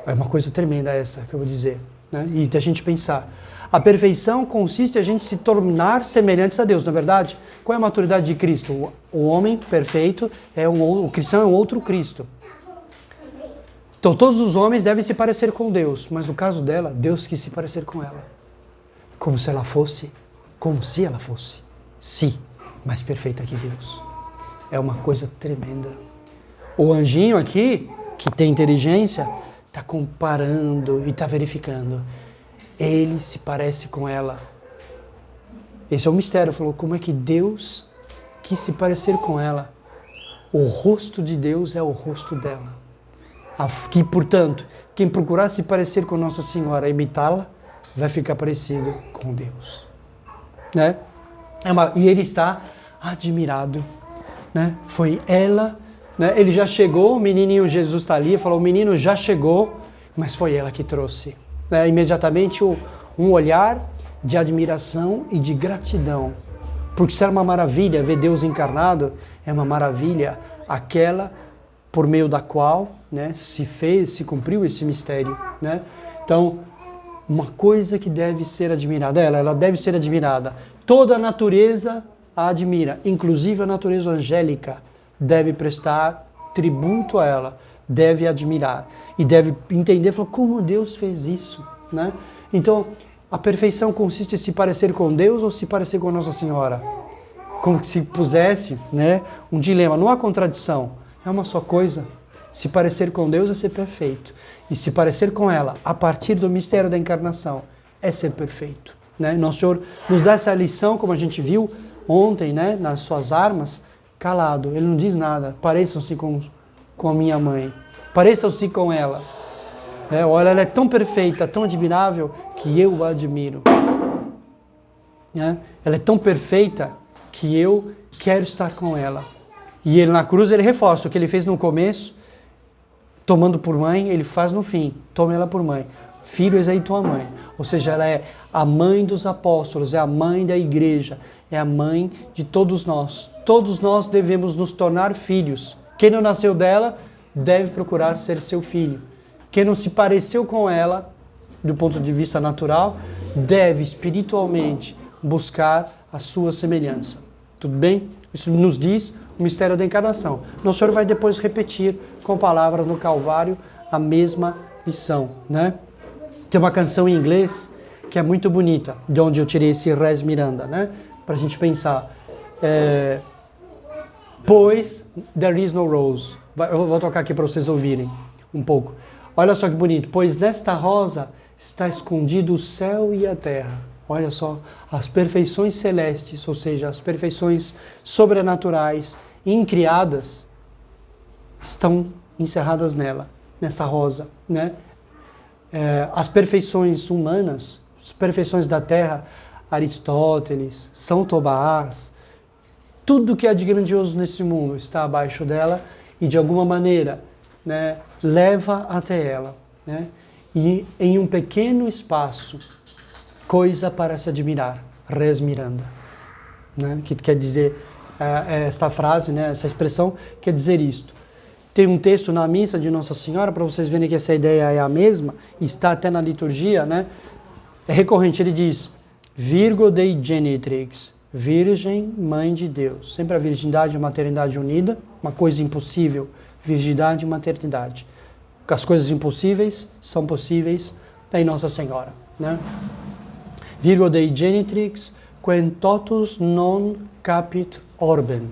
É uma coisa tremenda essa que eu vou dizer. Né? E da gente pensar. A perfeição consiste em a gente se tornar semelhantes a Deus, não é verdade? Qual é a maturidade de Cristo? O homem perfeito, o cristão é um outro Cristo. Então todos os homens devem se parecer com Deus, mas no caso dela, Deus quis se parecer com ela. Como se ela fosse, mais perfeita que Deus. É uma coisa tremenda. O anjinho aqui, que tem inteligência, está comparando e está verificando. Ele se parece com ela. Esse é o mistério. Falou, como é que Deus quis se parecer com ela? O rosto de Deus é o rosto dela. Que, portanto, quem procurar se parecer com Nossa Senhora, imitá-la, vai ficar parecido com Deus. Né? E ele está admirado. Né? Foi ela, né? Ele já chegou, o menininho Jesus está ali, falou, o menino já chegou, mas foi ela que trouxe. Né? Imediatamente um olhar de admiração e de gratidão. Porque se era uma maravilha ver Deus encarnado, é uma maravilha aquela por meio da qual, né, se cumpriu esse mistério. Né? Então, uma coisa que deve ser admirada, ela deve ser admirada. Toda a natureza a admira, inclusive a natureza angélica deve prestar tributo a ela, deve admirar e deve entender, falar, como Deus fez isso. Né? Então, a perfeição consiste em se parecer com Deus ou se parecer com Nossa Senhora. Como se pusesse, né, um dilema, não há contradição, é uma só coisa. Se parecer com Deus é ser perfeito. E se parecer com ela, a partir do mistério da encarnação, é ser perfeito. Né? Nosso Senhor nos dá essa lição, como a gente viu ontem, né, nas suas armas, calado. Ele não diz nada. Pareçam-se com a minha mãe. Pareçam-se com ela. Olha, ela é tão perfeita, tão admirável, que eu a admiro. Né? Ela é tão perfeita que eu quero estar com ela. E ele na cruz, ele reforça o que ele fez no começo, tomando por mãe, ele faz no fim, tome ela por mãe. Filhos é tua mãe. Ou seja, ela é a mãe dos apóstolos, é a mãe da igreja, é a mãe de todos nós. Todos nós devemos nos tornar filhos. Quem não nasceu dela deve procurar ser seu filho. Quem não se pareceu com ela, do ponto de vista natural, deve espiritualmente buscar a sua semelhança. Tudo bem? Isso nos diz o mistério da encarnação. Nosso Senhor vai depois repetir com palavras no Calvário a mesma lição, né? Tem uma canção em inglês que é muito bonita, de onde eu tirei esse Res Miranda, né? Para a gente pensar. Pois there is no rose. Eu vou tocar aqui para vocês ouvirem um pouco. Olha só que bonito. Pois nesta rosa está escondido o céu e a terra. Olha só, as perfeições celestes, ou seja, as perfeições sobrenaturais, incriadas, estão encerradas nela, nessa rosa, né? As perfeições humanas, as perfeições da terra, Aristóteles, São Tomás, tudo que há de grandioso nesse mundo está abaixo dela e de alguma maneira, né, leva até ela, né? E em um pequeno espaço, coisa para se admirar, Res Miranda, né? Que quer dizer, esta frase, né, essa expressão quer dizer isto. Tem um texto na missa de Nossa Senhora, para vocês verem que essa ideia é a mesma, e está até na liturgia, né? É recorrente, ele diz, Virgo Dei Genitrix, Virgem, Mãe de Deus. Sempre a virgindade e a maternidade unida, uma coisa impossível, virgindade e maternidade. As coisas impossíveis são possíveis em Nossa Senhora, né? Virgo Dei Genitrix, quem totus non capit orbem.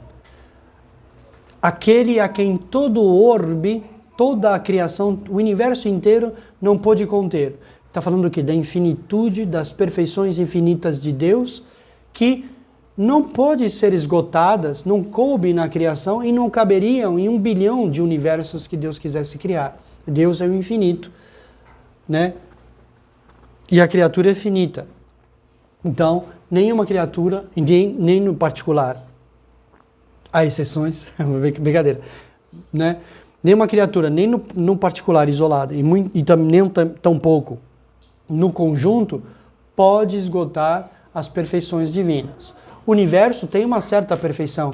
Aquele a quem todo o orbe, toda a criação, o universo inteiro não pôde conter. Está falando o quê? Da infinitude, das perfeições infinitas de Deus, que não podem ser esgotadas, não coubem na criação e não caberiam em 1 bilhão de universos que Deus quisesse criar. Deus é o infinito, né? E a criatura é finita. Então, nenhuma criatura, nem no particular, há exceções, brincadeira, né? Nenhuma criatura, nem no particular isolada, e nem tão pouco no conjunto, pode esgotar as perfeições divinas. O universo tem uma certa perfeição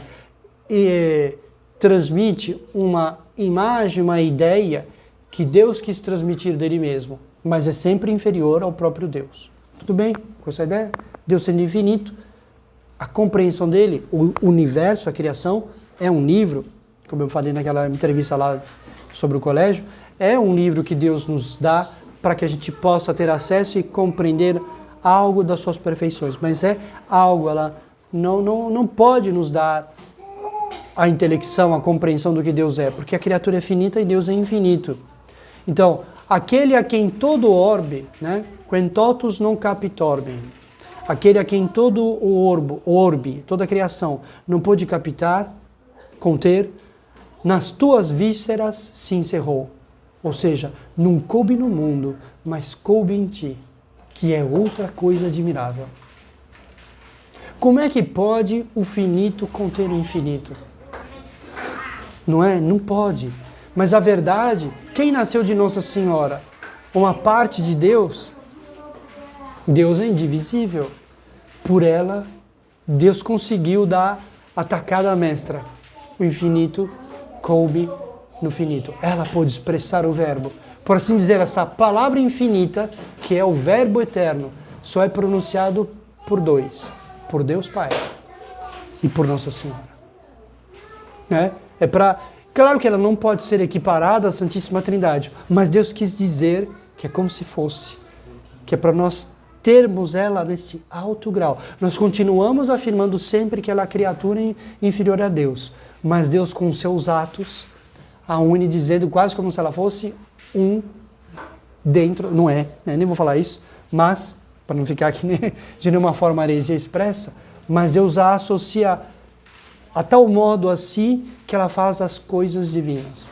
e transmite uma imagem, uma ideia que Deus quis transmitir dele mesmo, mas é sempre inferior ao próprio Deus. Tudo bem com essa ideia? Deus sendo infinito, a compreensão dele, o universo, a criação, é um livro, como eu falei naquela entrevista lá sobre o colégio, é um livro que Deus nos dá para que a gente possa ter acesso e compreender algo das suas perfeições, mas é algo, ela não pode nos dar a intelecção, a compreensão do que Deus é, porque a criatura é finita e Deus é infinito. Então, aquele a quem todo orbe, né, quem totus non capit orbem, aquele a quem todo o orbe, toda a criação não pôde captar, conter, nas tuas vísceras se encerrou. Ou seja, não coube no mundo, mas coube em ti, que é outra coisa admirável. Como é que pode o finito conter o infinito? Não é? Não pode. Mas a verdade, quem nasceu de Nossa Senhora? Uma parte de Deus? Deus é indivisível. Por ela, Deus conseguiu dar a tacada mestra. O infinito coube no finito. Ela pôde expressar o verbo. Por assim dizer, essa palavra infinita, que é o verbo eterno, só é pronunciado por dois. Por Deus Pai e por Nossa Senhora. Né? Claro que ela não pode ser equiparada à Santíssima Trindade, mas Deus quis dizer que é como se fosse. Que é para nós termos ela nesse alto grau. Nós continuamos afirmando sempre que ela é a criatura inferior a Deus, mas Deus com seus atos a une dizendo quase como se ela fosse um dentro, não é, né? Nem vou falar isso, mas, para não ficar aqui de nenhuma forma heresia expressa, mas Deus a associa a tal modo a si que ela faz as coisas divinas.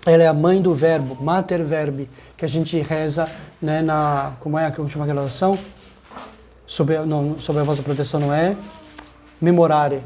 Ela é a mãe do verbo, mater verbi, que a gente reza, né, como é a última oração? Sob a vossa proteção não é? Memorare,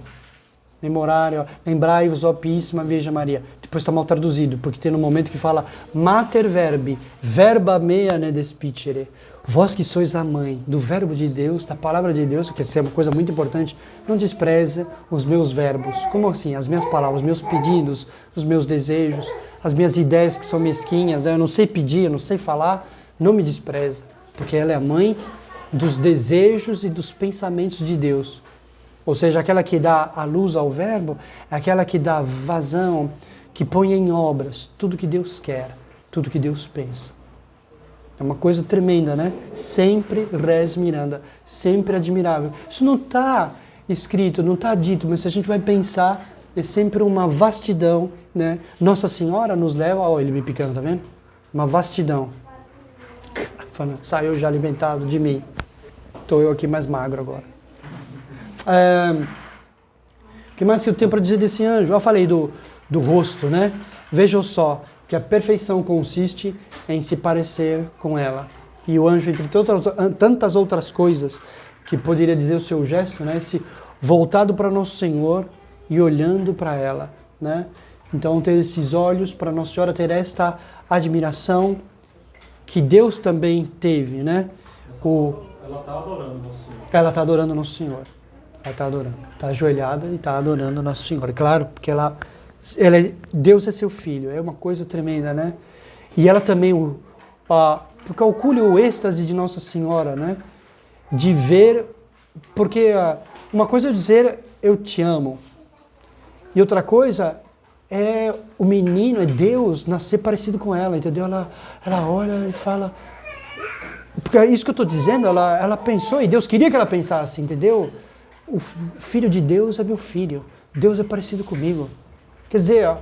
lembrai-vos, ó Píssima Virgem Maria. Depois está mal traduzido, porque tem um momento que fala mater verbi, verba mea ne despicere. Vós que sois a mãe do verbo de Deus, da palavra de Deus, que essa é uma coisa muito importante, não despreze os meus verbos. Como assim? As minhas palavras, os meus pedidos, os meus desejos, as minhas ideias que são mesquinhas, eu não sei pedir, eu não sei falar, não me despreze, porque ela é a mãe dos desejos e dos pensamentos de Deus. Ou seja, aquela que dá a luz ao verbo, é aquela que dá vazão, que põe em obras tudo que Deus quer, tudo que Deus pensa. É uma coisa tremenda, né? Sempre res miranda, sempre admirável. Isso não está escrito, não está dito, mas se a gente vai pensar, é sempre uma vastidão, né? Nossa Senhora nos leva, ó, ele me picando, tá vendo? Uma vastidão. Saiu já alimentado de mim. Estou eu aqui mais magro agora. O que mais que eu tenho para dizer desse anjo? Eu falei do rosto, né? Vejam só que a perfeição consiste em se parecer com ela. E o anjo, entre tantas outras coisas que poderia dizer o seu gesto, né? Esse voltado para Nosso Senhor e olhando para ela, né? Então ter esses olhos para Nossa Senhora, ter esta admiração que Deus também teve, né? Ela está adorando Nosso Senhor. Ela está adorando Nosso Senhor. Ela está adorando. Está ajoelhada e está adorando Nosso Senhor. Claro, porque Deus é seu filho. É uma coisa tremenda, né? E ela também, calcule o êxtase de Nossa Senhora, né? De ver, porque uma coisa é dizer eu te amo. E outra coisa é o menino, é Deus nascer parecido com ela, entendeu? Ela olha e fala... Porque é isso que eu estou dizendo, ela pensou, e Deus queria que ela pensasse, entendeu? O filho de Deus é meu filho, Deus é parecido comigo. Quer dizer,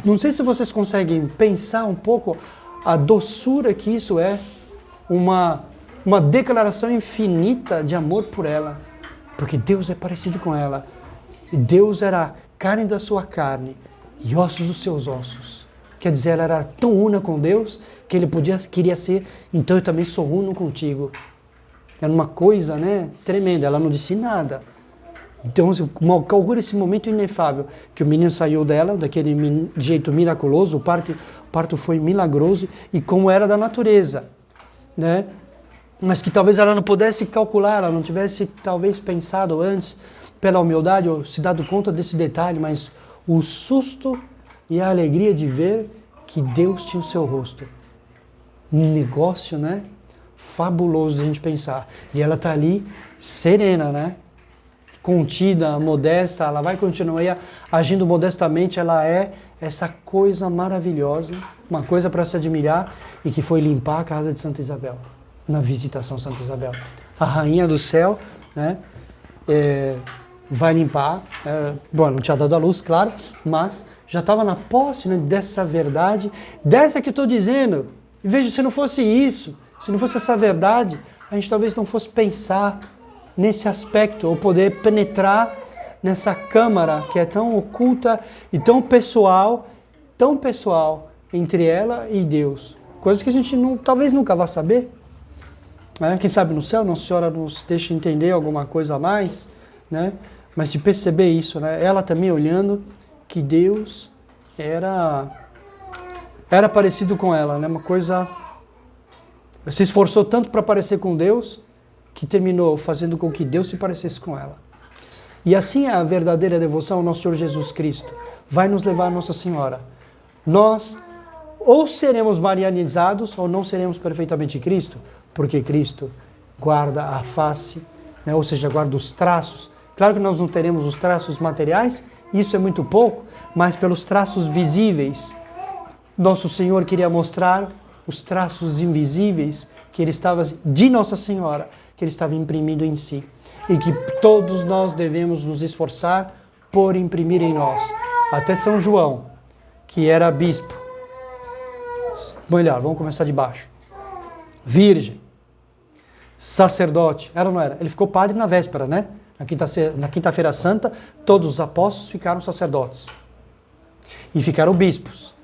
não sei se vocês conseguem pensar um pouco a doçura que isso é, uma declaração infinita de amor por ela, porque Deus é parecido com ela. Deus era carne da sua carne e ossos dos seus ossos. Quer dizer, ela era tão una com Deus que ele queria ser, então eu também sou uno contigo. Era uma coisa, né, tremenda, ela não disse nada. Então, calcula esse momento inefável, que o menino saiu dela, daquele jeito miraculoso, o parto foi milagroso, e como era da natureza, né? Mas que talvez ela não pudesse calcular, ela não tivesse talvez pensado antes, pela humildade, ou se dado conta desse detalhe, mas o susto e a alegria de ver que Deus tinha o seu rosto. Um negócio, né? Fabuloso de a gente pensar. E ela está ali serena, né? Contida, modesta, ela vai continuar agindo modestamente, ela é essa coisa maravilhosa, uma coisa para se admirar, e que foi limpar a casa de Santa Isabel, na visitação Santa Isabel. A rainha do céu, né? Vai limpar, bom, não tinha dado a luz, claro, mas já estava na posse, né, dessa verdade, dessa que eu estou dizendo. E veja, se não fosse isso, se não fosse essa verdade, a gente talvez não fosse pensar nesse aspecto, ou poder penetrar nessa câmara que é tão oculta e tão pessoal entre ela e Deus. Coisas que a gente talvez nunca vá saber. Né? Quem sabe no céu, Nossa Senhora nos deixa entender alguma coisa a mais, né? Mas de perceber isso, né? Ela também olhando que Deus era parecido com ela, né? Uma coisa... Se esforçou tanto para parecer com Deus, que terminou fazendo com que Deus se parecesse com ela. E assim é a verdadeira devoção ao nosso Senhor Jesus Cristo. Vai nos levar a Nossa Senhora. Nós ou seremos marianizados ou não seremos perfeitamente Cristo, porque Cristo guarda a face, né? Ou seja, guarda os traços. Claro que nós não teremos os traços materiais, isso é muito pouco, mas pelos traços visíveis, nosso Senhor queria mostrar os traços invisíveis que ele estava, de Nossa Senhora, que ele estava imprimindo em si. E que todos nós devemos nos esforçar por imprimir em nós. Até São João, que era bispo. Melhor, vamos começar de baixo. Virgem, sacerdote, era ou não era? Ele ficou padre na véspera, né? Na quinta-feira santa, todos os apóstolos ficaram sacerdotes. E ficaram bispos.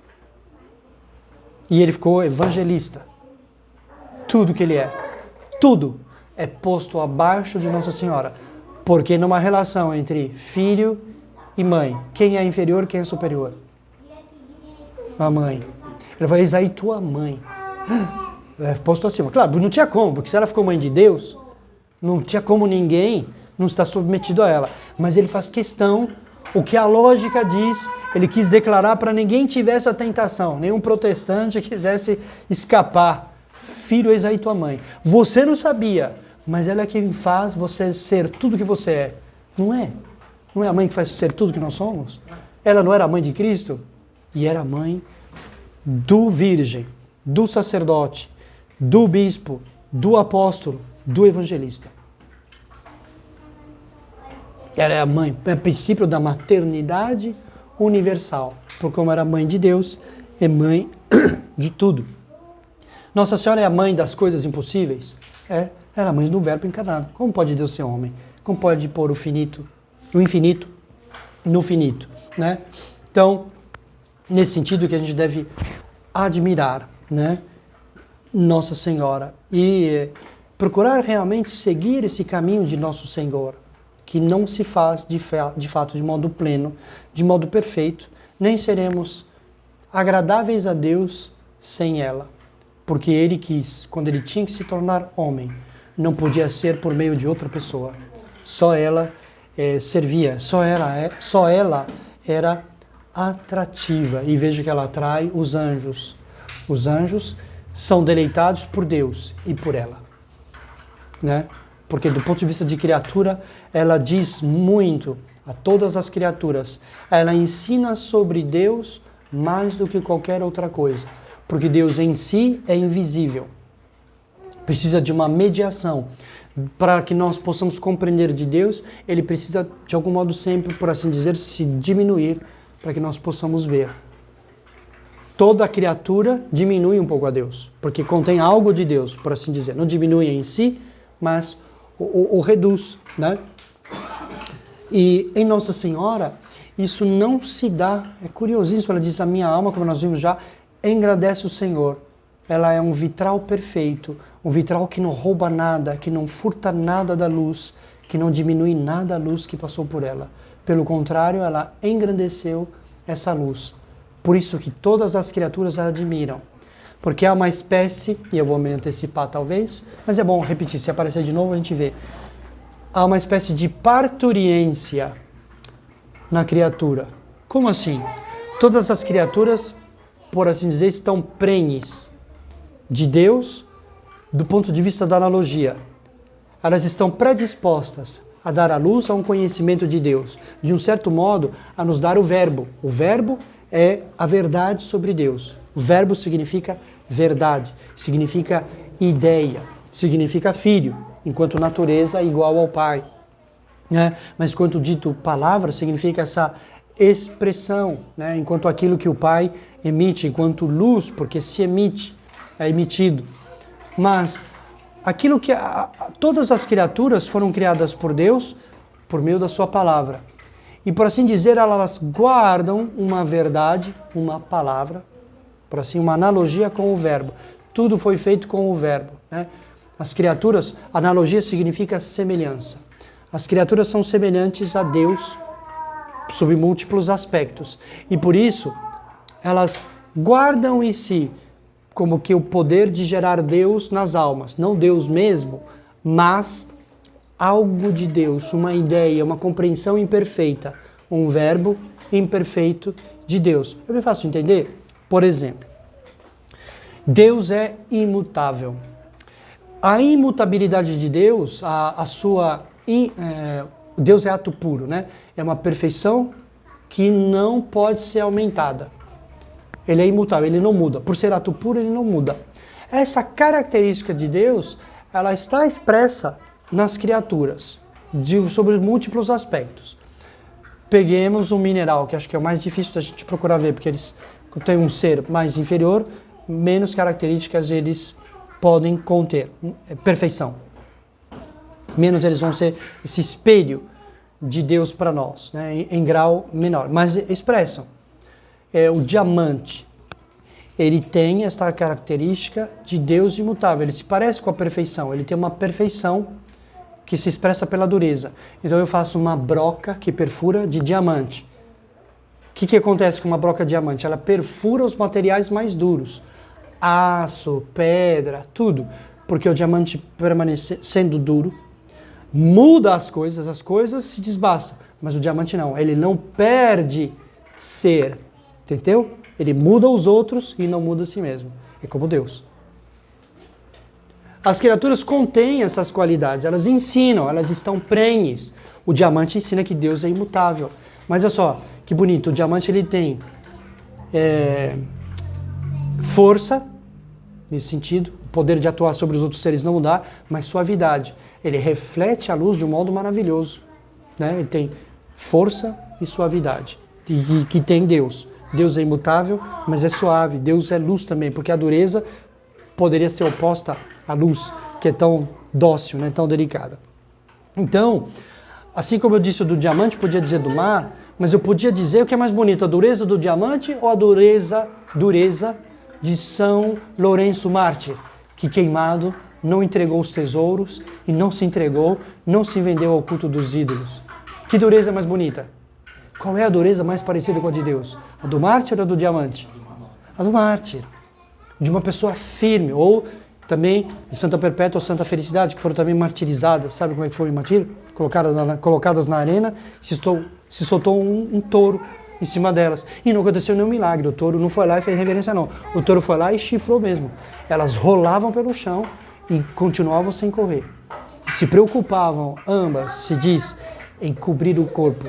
E ele ficou evangelista. Tudo que ele é. Tudo é posto abaixo de Nossa Senhora. Porque numa relação entre filho e mãe. Quem é inferior, quem é superior? A mãe. Ele vai Isaí, tua mãe. É posto acima. Claro, não tinha como, porque se ela ficou mãe de Deus, não tinha como ninguém não estar submetido a ela. Mas ele faz questão, o que a lógica diz, ele quis declarar para ninguém tivesse a tentação, nenhum protestante quisesse escapar. Filho, eis aí tua mãe. Você não sabia, mas ela é quem faz você ser tudo que você é. Não é? Não é a mãe que faz ser tudo que nós somos? Ela não era a mãe de Cristo? E era a mãe do virgem, do sacerdote, do bispo, do apóstolo, do evangelista. Ela é a mãe, é o princípio da maternidade universal. Por como era mãe de Deus, é mãe de tudo. Nossa Senhora é a mãe das coisas impossíveis? Ela é a mãe do verbo encarnado. Como pode Deus ser homem? Como pode pôr o infinito no finito? Né? Então, nesse sentido que a gente deve admirar, né, Nossa Senhora e procurar realmente seguir esse caminho de Nosso Senhor, que não se faz de fato de modo pleno, de modo perfeito, nem seremos agradáveis a Deus sem ela, porque Ele quis, quando Ele tinha que se tornar homem, não podia ser por meio de outra pessoa, só ela servia, só ela era atrativa, e veja que ela atrai os anjos. Os anjos são deleitados por Deus e por ela, né? Porque do ponto de vista de criatura, ela diz muito a todas as criaturas. Ela ensina sobre Deus mais do que qualquer outra coisa, porque Deus em si é invisível. Precisa de uma mediação. Para que nós possamos compreender de Deus, Ele precisa, de algum modo sempre, por assim dizer, se diminuir, para que nós possamos ver. Toda criatura diminui um pouco a Deus, porque contém algo de Deus, por assim dizer. Não diminui em si, mas o reduz, né? E em Nossa Senhora, isso não se dá. É curiosíssimo, ela diz, a minha alma, como nós vimos já, engrandece o Senhor. Ela é um vitral perfeito, um vitral que não rouba nada, que não furta nada da luz, que não diminui nada a luz que passou por ela. Pelo contrário, ela engrandeceu essa luz. Por isso que todas as criaturas a admiram. Porque há uma espécie, e eu vou me antecipar talvez, mas é bom repetir, se aparecer de novo a gente vê. Há uma espécie de parturiência na criatura. Como assim? Todas as criaturas, por assim dizer, estão prenhes de Deus do ponto de vista da analogia. Elas estão predispostas a dar à luz a um conhecimento de Deus, de um certo modo, a nos dar o verbo. O verbo é a verdade sobre Deus. O verbo significa verdade, significa ideia, significa filho, enquanto natureza é igual ao Pai. Né? Mas quanto dito palavra, significa essa expressão, né? Enquanto aquilo que o Pai emite, enquanto luz, porque se emite, é emitido. Mas aquilo que todas as criaturas foram criadas por Deus por meio da sua palavra. E por assim dizer, elas guardam uma verdade, uma palavra, por assim, uma analogia com o verbo. Tudo foi feito com o verbo, né? As criaturas, analogia significa semelhança. As criaturas são semelhantes a Deus sob múltiplos aspectos. E por isso, elas guardam em si como que o poder de gerar Deus nas almas. Não Deus mesmo, mas algo de Deus, uma ideia, uma compreensão imperfeita, um verbo imperfeito de Deus. É bem fácil entender? Por exemplo, Deus é imutável. A imutabilidade de Deus, Deus é ato puro, né? É uma perfeição que não pode ser aumentada. Ele é imutável, ele não muda. Por ser ato puro, ele não muda. Essa característica de Deus, ela está expressa nas criaturas, sobre múltiplos aspectos. Peguemos um mineral, que acho que é o mais difícil da gente procurar ver, porque eles têm um ser mais inferior, menos características eles podem conter. Perfeição. Menos eles vão ser esse espelho de Deus para nós, né, em grau menor. Mas expressam. O diamante, ele tem esta característica de Deus imutável. Ele se parece com a perfeição. Ele tem uma perfeição que se expressa pela dureza. Então eu faço uma broca que perfura de diamante. O que acontece com uma broca de diamante? Ela perfura os materiais mais duros. Aço, pedra, tudo. Porque o diamante sendo duro, muda as coisas se desbastam. Mas o diamante não, ele não perde ser. Entendeu? Ele muda os outros e não muda a si mesmo. É como Deus. As criaturas contêm essas qualidades, elas ensinam, elas estão prenhes. O diamante ensina que Deus é imutável. Mas olha só, que bonito, o diamante ele tem força, nesse sentido, o poder de atuar sobre os outros seres não mudar, mas suavidade. Ele reflete a luz de um modo maravilhoso. Né? Ele tem força e suavidade, que tem Deus. Deus é imutável, mas é suave. Deus é luz também, porque a dureza poderia ser oposta à luz, que é tão dócil, né, tão delicada. Então, assim como eu disse do diamante, podia dizer do mar, mas eu podia dizer o que é mais bonito, a dureza do diamante ou a dureza de São Lourenço Mártir, que queimado não entregou os tesouros e não se entregou, não se vendeu ao culto dos ídolos. Que dureza mais bonita? Qual é a dureza mais parecida com a de Deus? A do mártir ou a do diamante? A do mártir. De uma pessoa firme, ou também de Santa Perpétua ou Santa Felicidade, que foram também martirizadas. Sabe como é que foi o martírio? Colocadas na arena, se soltou um touro em cima delas. E não aconteceu nenhum milagre. O touro não foi lá e fez reverência, não. O touro foi lá e chifrou mesmo. Elas rolavam pelo chão e continuavam sem correr. Se preocupavam, ambas, se diz, em cobrir o corpo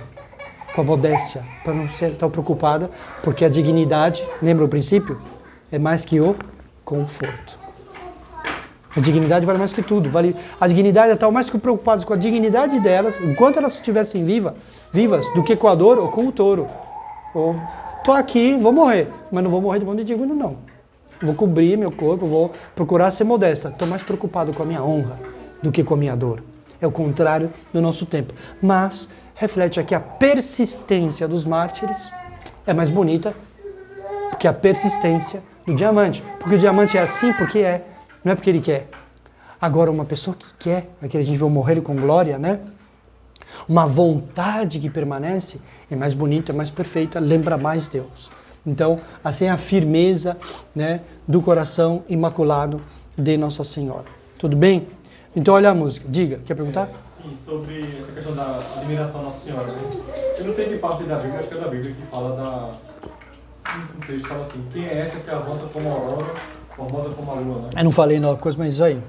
com a modéstia, para não ser tão preocupada, porque a dignidade, lembra o princípio? É mais que o conforto. A dignidade vale mais que tudo. A dignidade estavam mais que preocupadas com a dignidade delas, enquanto elas estivessem vivas, do que com a dor ou com o touro. Estou aqui, vou morrer, mas não vou morrer de mão de digno, não. Vou cobrir meu corpo, vou procurar ser modesta. Estou mais preocupado com a minha honra do que com a minha dor. É o contrário do nosso tempo. Mas reflete aqui a persistência dos mártires é mais bonita que a persistência do diamante. Porque o diamante é assim porque é, não é porque ele quer. Agora, uma pessoa que quer, aquele a gente vai morrer com glória, né? Uma vontade que permanece é mais bonita, é mais perfeita, lembra mais Deus. Então, assim é a firmeza, né, do coração imaculado de Nossa Senhora. Tudo bem? Então, olha a música. Diga, quer perguntar? Sim, sobre essa questão da admiração à Nossa Senhora. Né? Eu não sei que parte da Bíblia, acho que é da Bíblia, que fala um texto fala assim, quem é essa que avança como a aurora, formosa como a lua, né? Eu não falei uma coisa, mas isso aí.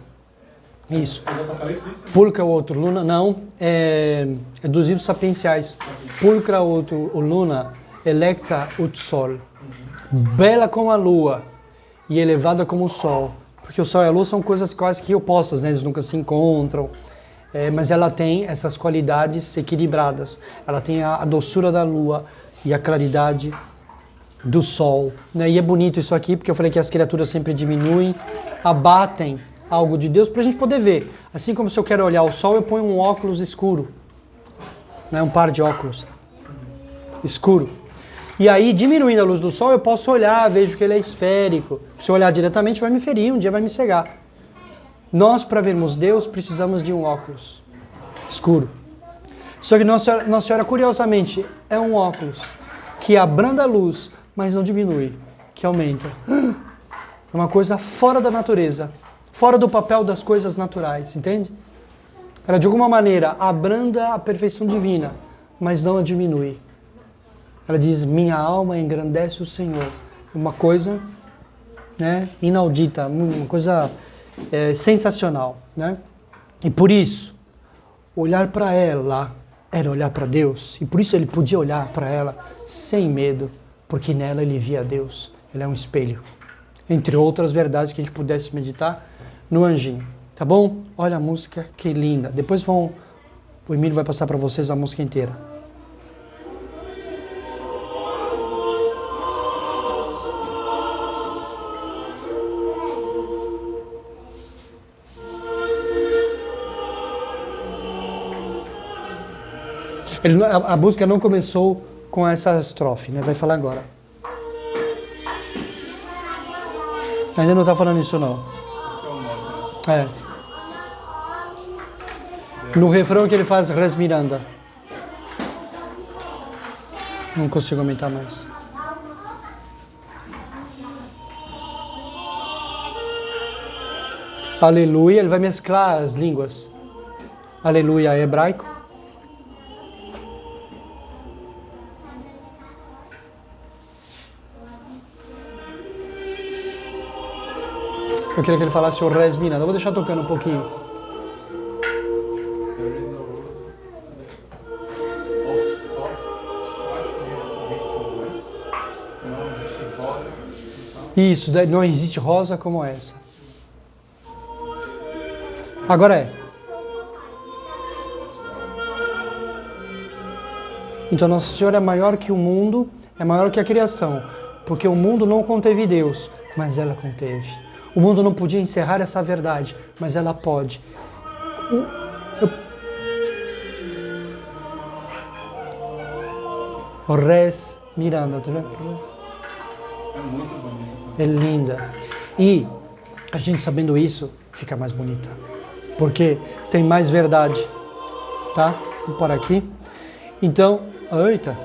Isso. É do Apocalipse, isso? Pulcra o outro luna, não, é dos livros sapienciais. Pulcra o outro luna, electa ut sol. Bela como a lua e elevada como o sol. Porque o sol e a lua são coisas quase que opostas, né? Eles nunca se encontram. Mas ela tem essas qualidades equilibradas. Ela tem a doçura da lua e a claridade do sol. Né? E é bonito isso aqui, porque eu falei que as criaturas sempre diminuem, abatem algo de Deus para a gente poder ver. Assim como se eu quero olhar o sol, eu ponho um óculos escuro. Né? Um par de óculos escuro. E aí, diminuindo a luz do sol, eu posso olhar, vejo que ele é esférico. Se eu olhar diretamente, vai me ferir, um dia vai me cegar. Nós, para vermos Deus, precisamos de um óculos escuro. Só que Nossa Senhora, curiosamente, é um óculos que abranda a luz, mas não diminui, que aumenta. É uma coisa fora da natureza, fora do papel das coisas naturais, entende? Ela, de alguma maneira, abranda a perfeição divina, mas não a diminui. Ela diz, minha alma engrandece o Senhor. Uma coisa, né, inaudita, uma coisa sensacional. Né? E por isso, olhar para ela era olhar para Deus. E por isso ele podia olhar para ela sem medo, porque nela ele via Deus. Ele é um espelho. Entre outras verdades que a gente pudesse meditar no anjinho. Tá bom? Olha a música, que linda. Depois o Emílio vai passar para vocês a música inteira. A música não começou com essa estrofe, né? Vai falar agora. Ainda não está falando isso, não. É. No refrão que ele faz Res Miranda. Não consigo aumentar mais. Aleluia, ele vai mesclar as línguas. Aleluia é hebraico. Eu queria que ele falasse o Res Miranda. Eu vou deixar tocando um pouquinho. Isso, não existe rosa como essa. Agora é. Então Nossa Senhora é maior que o mundo, é maior que a criação. Porque o mundo não conteve Deus, mas ela conteve. O mundo não podia encerrar essa verdade, mas ela pode. O Res Miranda, tá vendo? É muito bonito. É linda. E a gente sabendo isso, fica mais bonita. Porque tem mais verdade. Tá? Vou parar aqui. Então, eita.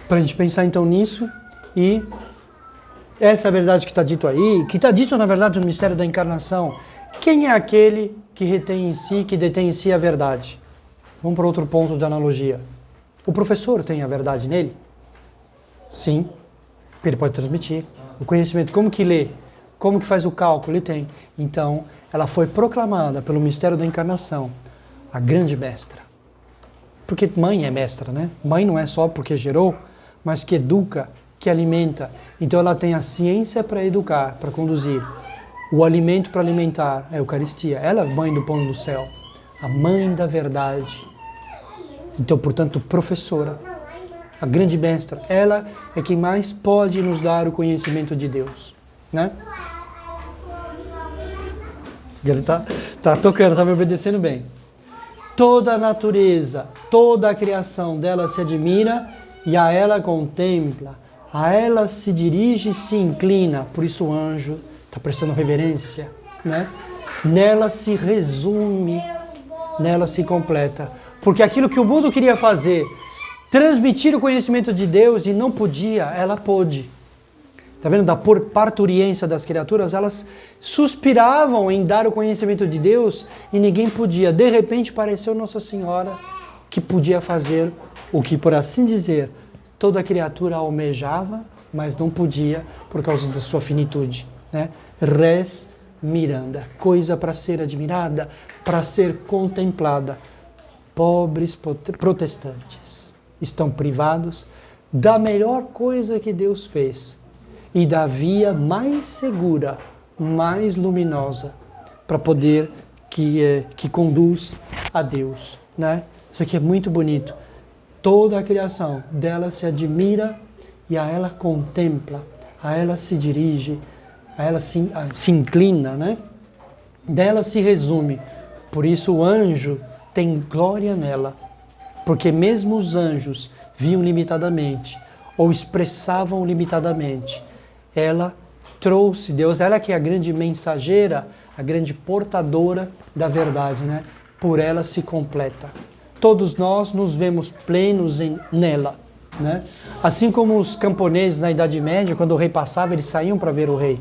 Para a gente pensar então nisso, e essa verdade que está dito aí, que está dito na verdade no mistério da encarnação, quem é aquele que retém em si, que detém em si a verdade? Vamos para outro ponto de analogia. O professor tem a verdade nele? Sim, porque ele pode transmitir. O conhecimento, como que lê? Como que faz o cálculo? Ele tem. Então, ela foi proclamada pelo mistério da encarnação, a grande mestra. Porque mãe é mestra, né? Mãe não é só porque gerou, mas que educa, que alimenta. Então ela tem a ciência para educar, para conduzir. O alimento para alimentar, a Eucaristia. Ela é a mãe do pão do céu. A mãe da verdade. Então, portanto, professora. A grande mestra. Ela é quem mais pode nos dar o conhecimento de Deus. Né? Ele tá tocando, tá me obedecendo bem. Toda a natureza, toda a criação dela se admira e a ela contempla, a ela se dirige e se inclina. Por isso o anjo está prestando reverência, né? Nela se resume, nela se completa. Porque aquilo que o mundo queria fazer, transmitir o conhecimento de Deus e não podia, ela pôde. Está vendo? Da parturiência das criaturas, elas suspiravam em dar o conhecimento de Deus e ninguém podia. De repente apareceu Nossa Senhora que podia fazer o que, por assim dizer, toda criatura almejava, mas não podia por causa da sua finitude. Né? Res Miranda, coisa para ser admirada, para ser contemplada. Pobres protestantes estão privados da melhor coisa que Deus fez e da via mais segura, mais luminosa para poder que conduz a Deus, né? Isso aqui é muito bonito. Toda a criação dela se admira e a ela contempla, a ela se dirige, a ela se inclina, né? Dela se resume. Por isso o anjo tem glória nela, porque mesmo os anjos viam limitadamente ou expressavam limitadamente. Ela trouxe Deus, ela que é a grande mensageira, a grande portadora da verdade, né? Por ela se completa. Todos nós nos vemos plenos nela, né? Assim como os camponeses na Idade Média, quando o rei passava, eles saíam para ver o rei.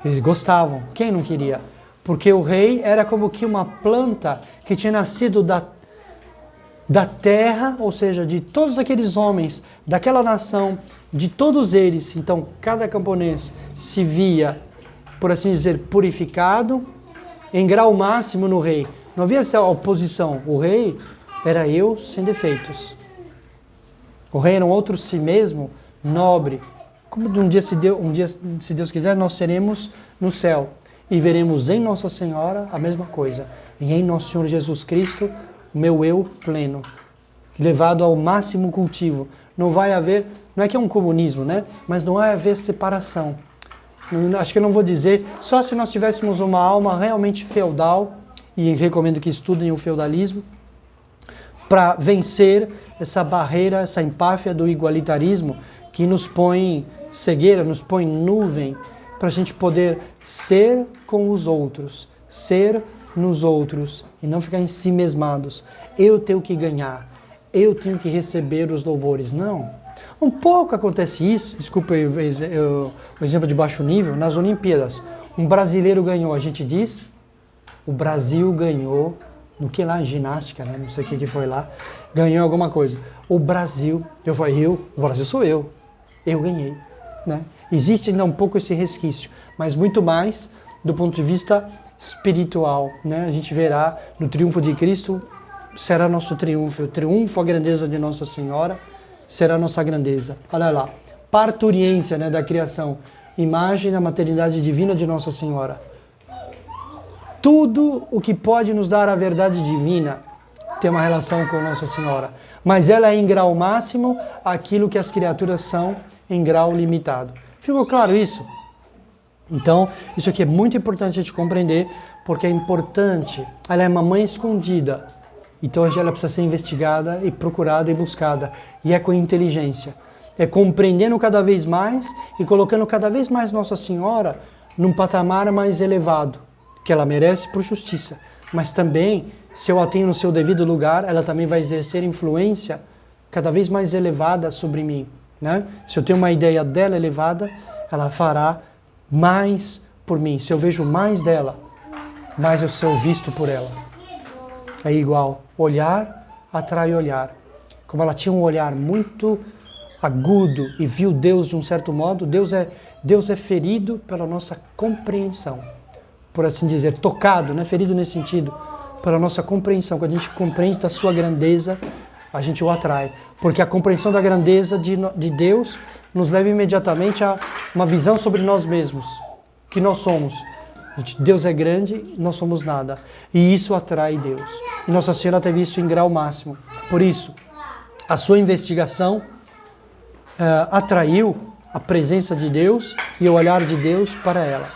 Eles gostavam. Quem não queria? Porque o rei era como que uma planta que tinha nascido da terra, ou seja, de todos aqueles homens, daquela nação, de todos eles. Então, cada camponês se via, por assim dizer, purificado, em grau máximo no rei. Não havia essa oposição. O rei era eu sem defeitos. O rei era um outro si mesmo, nobre. Como um dia, se Deus quiser, nós seremos no céu. E veremos em Nossa Senhora a mesma coisa. E em Nosso Senhor Jesus Cristo, o meu eu pleno, levado ao máximo cultivo. Não vai haver, não é que é um comunismo, né? Mas não vai haver separação. Acho que eu não vou dizer, só se nós tivéssemos uma alma realmente feudal, e recomendo que estudem o feudalismo, para vencer essa barreira, essa empáfia do igualitarismo que nos põe cegueira, nos põe nuvem, para a gente poder ser com os outros, ser nos outros e não ficar em si mesmados. Eu tenho que ganhar, eu tenho que receber os louvores. Não. Um pouco acontece isso, desculpa o exemplo de baixo nível, nas Olimpíadas. Um brasileiro ganhou, a gente diz, o Brasil ganhou, no que lá, ginástica, né? Não sei o que foi lá, ganhou alguma coisa. O Brasil, o Brasil sou eu ganhei, né? Existe ainda um pouco esse resquício, mas muito mais do ponto de vista espiritual, né? A gente verá no triunfo de Cristo, será nosso triunfo, o triunfo, a grandeza de Nossa Senhora, será nossa grandeza. Olha lá, parturiência, né, da criação, imagem da maternidade divina de Nossa Senhora. Tudo o que pode nos dar a verdade divina tem uma relação com Nossa Senhora, mas ela é em grau máximo aquilo que as criaturas são em grau limitado. Ficou claro isso? Então, isso aqui é muito importante a gente compreender, porque é importante. Ela é uma mãe escondida, então ela precisa ser investigada e procurada e buscada, e é com inteligência. É compreendendo cada vez mais e colocando cada vez mais Nossa Senhora num patamar mais elevado, que ela merece por justiça. Mas também, se eu a tenho no seu devido lugar, ela também vai exercer influência cada vez mais elevada sobre mim, né? Se eu tenho uma ideia dela elevada, ela fará mais por mim. Se eu vejo mais dela, mais eu sou visto por ela. É igual, olhar atrai olhar. Como ela tinha um olhar muito agudo e viu Deus de um certo modo, Deus é ferido pela nossa compreensão, por assim dizer, tocado, né? Ferido nesse sentido, pela nossa compreensão. Quando a gente compreende da sua grandeza, a gente o atrai, porque a compreensão da grandeza de Deus nos leva imediatamente a uma visão sobre nós mesmos, que nós somos. Deus é grande, nós somos nada, e isso atrai Deus. E Nossa Senhora teve isso em grau máximo. Por isso, a sua investigação atraiu a presença de Deus e o olhar de Deus para ela.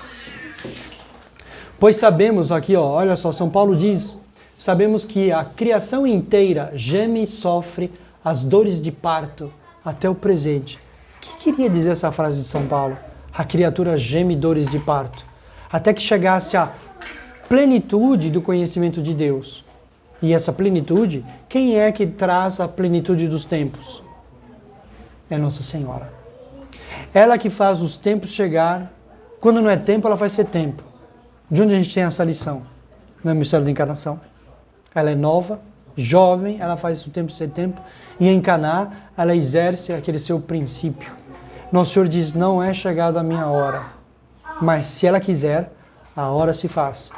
Pois sabemos aqui, ó, olha só, São Paulo diz, sabemos que a criação inteira geme e sofre as dores de parto até o presente. O que queria dizer essa frase de São Paulo? A criatura geme dores de parto, até que chegasse à plenitude do conhecimento de Deus. E essa plenitude, quem é que traz a plenitude dos tempos? É Nossa Senhora. Ela que faz os tempos chegar. Quando não é tempo, ela faz ser tempo. De onde a gente tem essa lição? No mistério da encarnação. Ela é nova, jovem, ela faz o tempo ser tempo. E em Caná, ela exerce aquele seu princípio. Nosso Senhor diz, não é chegada a minha hora. Mas se ela quiser, a hora se faz.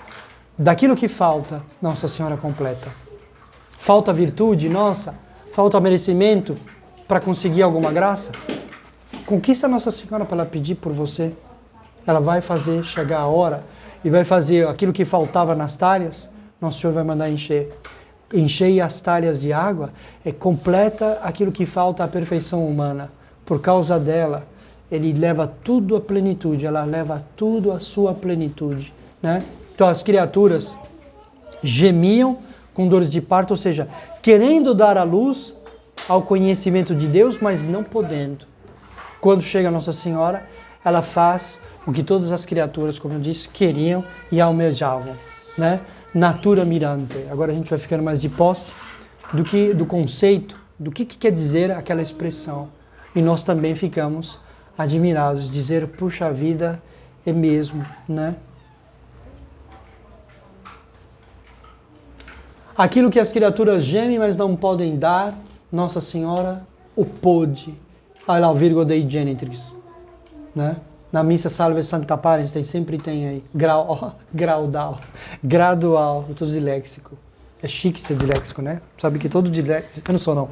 Daquilo que falta, Nossa Senhora completa. Falta virtude, nossa, falta merecimento para conseguir alguma graça? Conquista Nossa Senhora para ela pedir por você. Ela vai fazer chegar a hora e vai fazer aquilo que faltava nas talhas, Nosso Senhor vai mandar encher. Encher as talhas de água é completa aquilo que falta à perfeição humana. Por causa dela, Ele leva tudo à plenitude, ela leva tudo à sua plenitude, né? Então as criaturas gemiam com dores de parto, ou seja, querendo dar à luz ao conhecimento de Deus, mas não podendo. Quando chega Nossa Senhora, ela faz o que todas as criaturas, como eu disse, queriam e almejavam, né? Natura mirante. Agora a gente vai ficando mais de posse do conceito, do que quer dizer aquela expressão. E nós também ficamos admirados, dizer, puxa vida, é mesmo, né? Aquilo que as criaturas gemem, mas não podem dar, Nossa Senhora o pôde. Olha lá o Virgo Dei Genitrix, né? Na missa Salve Sancta Paris sempre tem aí, gradual, eu estou disléxico. É chique ser disléxico, né? Sabe que todo disléxico, eu não sou não,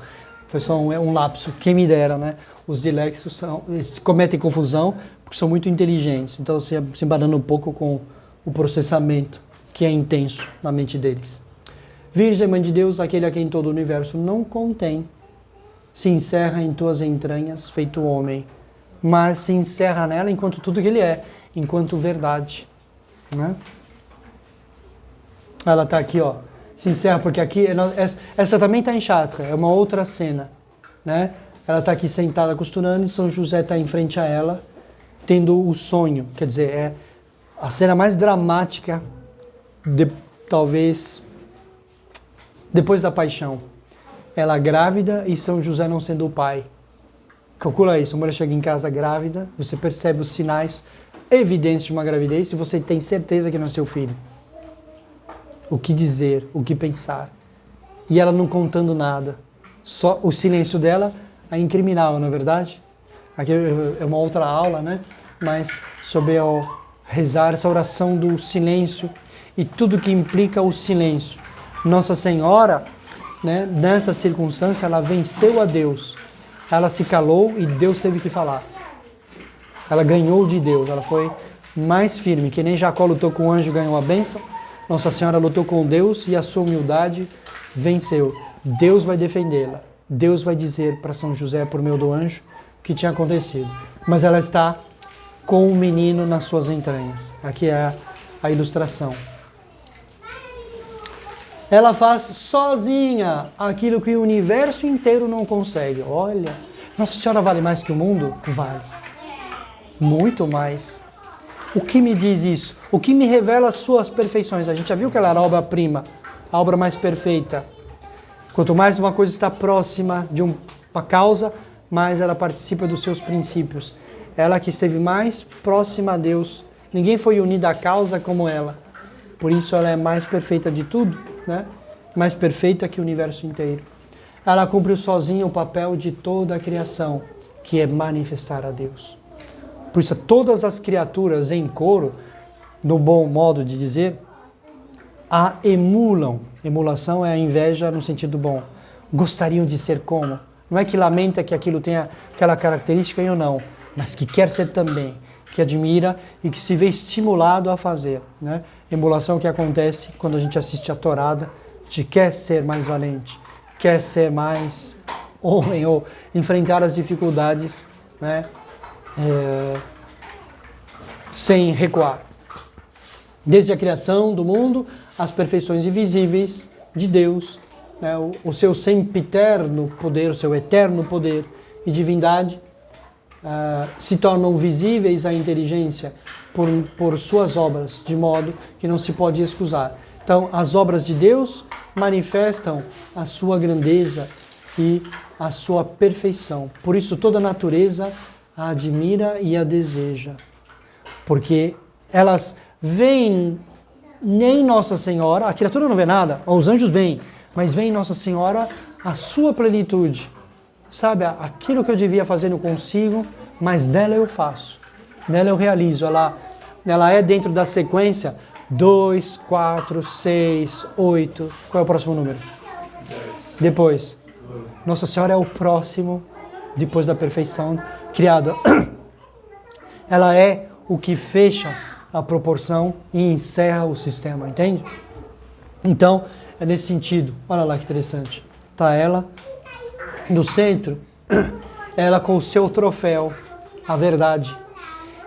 foi só um lapso, quem me dera, né? Os disléxicos eles cometem confusão porque são muito inteligentes, então se embanando um pouco com o processamento que é intenso na mente deles. Virgem Mãe de Deus, aquele a quem todo o universo não contém, se encerra em tuas entranhas, feito homem, mas se encerra nela enquanto tudo que ele é, enquanto verdade, né? Ela está aqui, ó, se encerra porque aqui, essa também está em Chartres, é uma outra cena, né? Ela está aqui sentada costurando e São José está em frente a ela, tendo o sonho. Quer dizer, é a cena mais dramática, talvez, depois da paixão. Ela grávida e São José não sendo o pai. Calcula isso, a mulher chega em casa grávida, você percebe os sinais evidentes de uma gravidez e você tem certeza que não é seu filho. O que dizer, o que pensar. E ela não contando nada. Só o silêncio dela a incriminava, não é verdade? Aqui é uma outra aula, né? Mas sobre o rezar, essa oração do silêncio e tudo que implica o silêncio. Nossa Senhora, né, nessa circunstância, ela venceu a Deus. Ela se calou e Deus teve que falar. Ela ganhou de Deus, ela foi mais firme. Que nem Jacó lutou com o anjo e ganhou a bênção, Nossa Senhora lutou com Deus e a sua humildade venceu. Deus vai defendê-la. Deus vai dizer para São José, por meio do anjo, o que tinha acontecido. Mas ela está com o menino nas suas entranhas. Aqui é a ilustração. Ela faz sozinha aquilo que o universo inteiro não consegue. Olha, Nossa Senhora vale mais que o mundo? Vale. Muito mais. O que me diz isso? O que me revela as suas perfeições? A gente já viu que ela era a obra-prima, a obra mais perfeita. Quanto mais uma coisa está próxima de uma causa, mais ela participa dos seus princípios. Ela que esteve mais próxima a Deus. Ninguém foi unido à causa como ela. Por isso ela é mais perfeita de tudo, né? Mais perfeita que o universo inteiro. Ela cumpre sozinha o papel de toda a criação, que é manifestar a Deus. Por isso todas as criaturas em coro, no bom modo de dizer, a emulam. Emulação é a inveja no sentido bom. Gostariam de ser como. Não é que lamenta que aquilo tenha aquela característica ou não, mas que quer ser também, que admira e que se vê estimulado a fazer, né? Emulação que acontece quando a gente assiste a torada, a gente quer ser mais valente, quer ser mais homem ou enfrentar as dificuldades, né? Sem recuar. Desde a criação do mundo, as perfeições invisíveis de Deus, né? O seu sempiterno poder, o seu eterno poder e divindade se tornam visíveis à inteligência por suas obras, de modo que não se pode excusar. Então, as obras de Deus manifestam a sua grandeza e a sua perfeição. Por isso, toda a natureza a admira e a deseja. Porque elas veem nem Nossa Senhora, a criatura não vê nada, os anjos veem, mas vem Nossa Senhora a sua plenitude. Sabe, aquilo que eu devia fazer não consigo, mas dela eu faço. Nela eu realizo. Ela é dentro da sequência 2, 4, 6, 8. Qual é o próximo número? 10. Depois. Nossa Senhora é o próximo, depois da perfeição, criada. Ela é o que fecha a proporção e encerra o sistema, entende? Então, é nesse sentido. Olha lá que interessante. Está ela no centro, ela com o seu troféu, a verdade.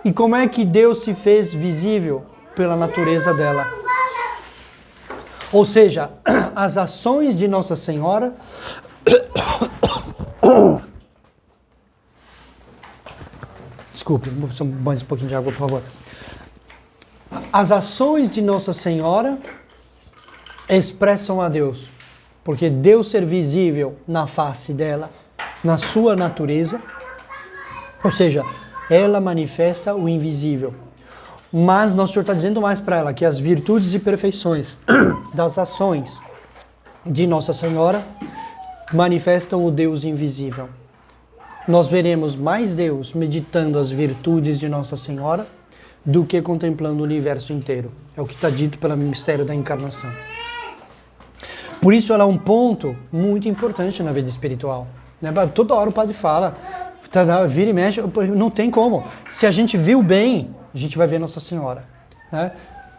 E como é que Deus se fez visível? Pela natureza dela. Ou seja, as ações de Nossa Senhora desculpe, mais um pouquinho de água, por favor. As ações de Nossa Senhora expressam a Deus, porque Deus ser visível na face dela, na sua natureza, ou seja, ela manifesta o invisível. Mas Nosso Senhor está dizendo mais para ela, que as virtudes e perfeições das ações de Nossa Senhora manifestam o Deus invisível. Nós veremos mais Deus meditando as virtudes de Nossa Senhora do que contemplando o universo inteiro. É o que está dito pelo mistério da encarnação. Por isso ela é um ponto muito importante na vida espiritual. Toda hora o padre fala, vira e mexe, não tem como. Se a gente viu bem, a gente vai ver Nossa Senhora. Né?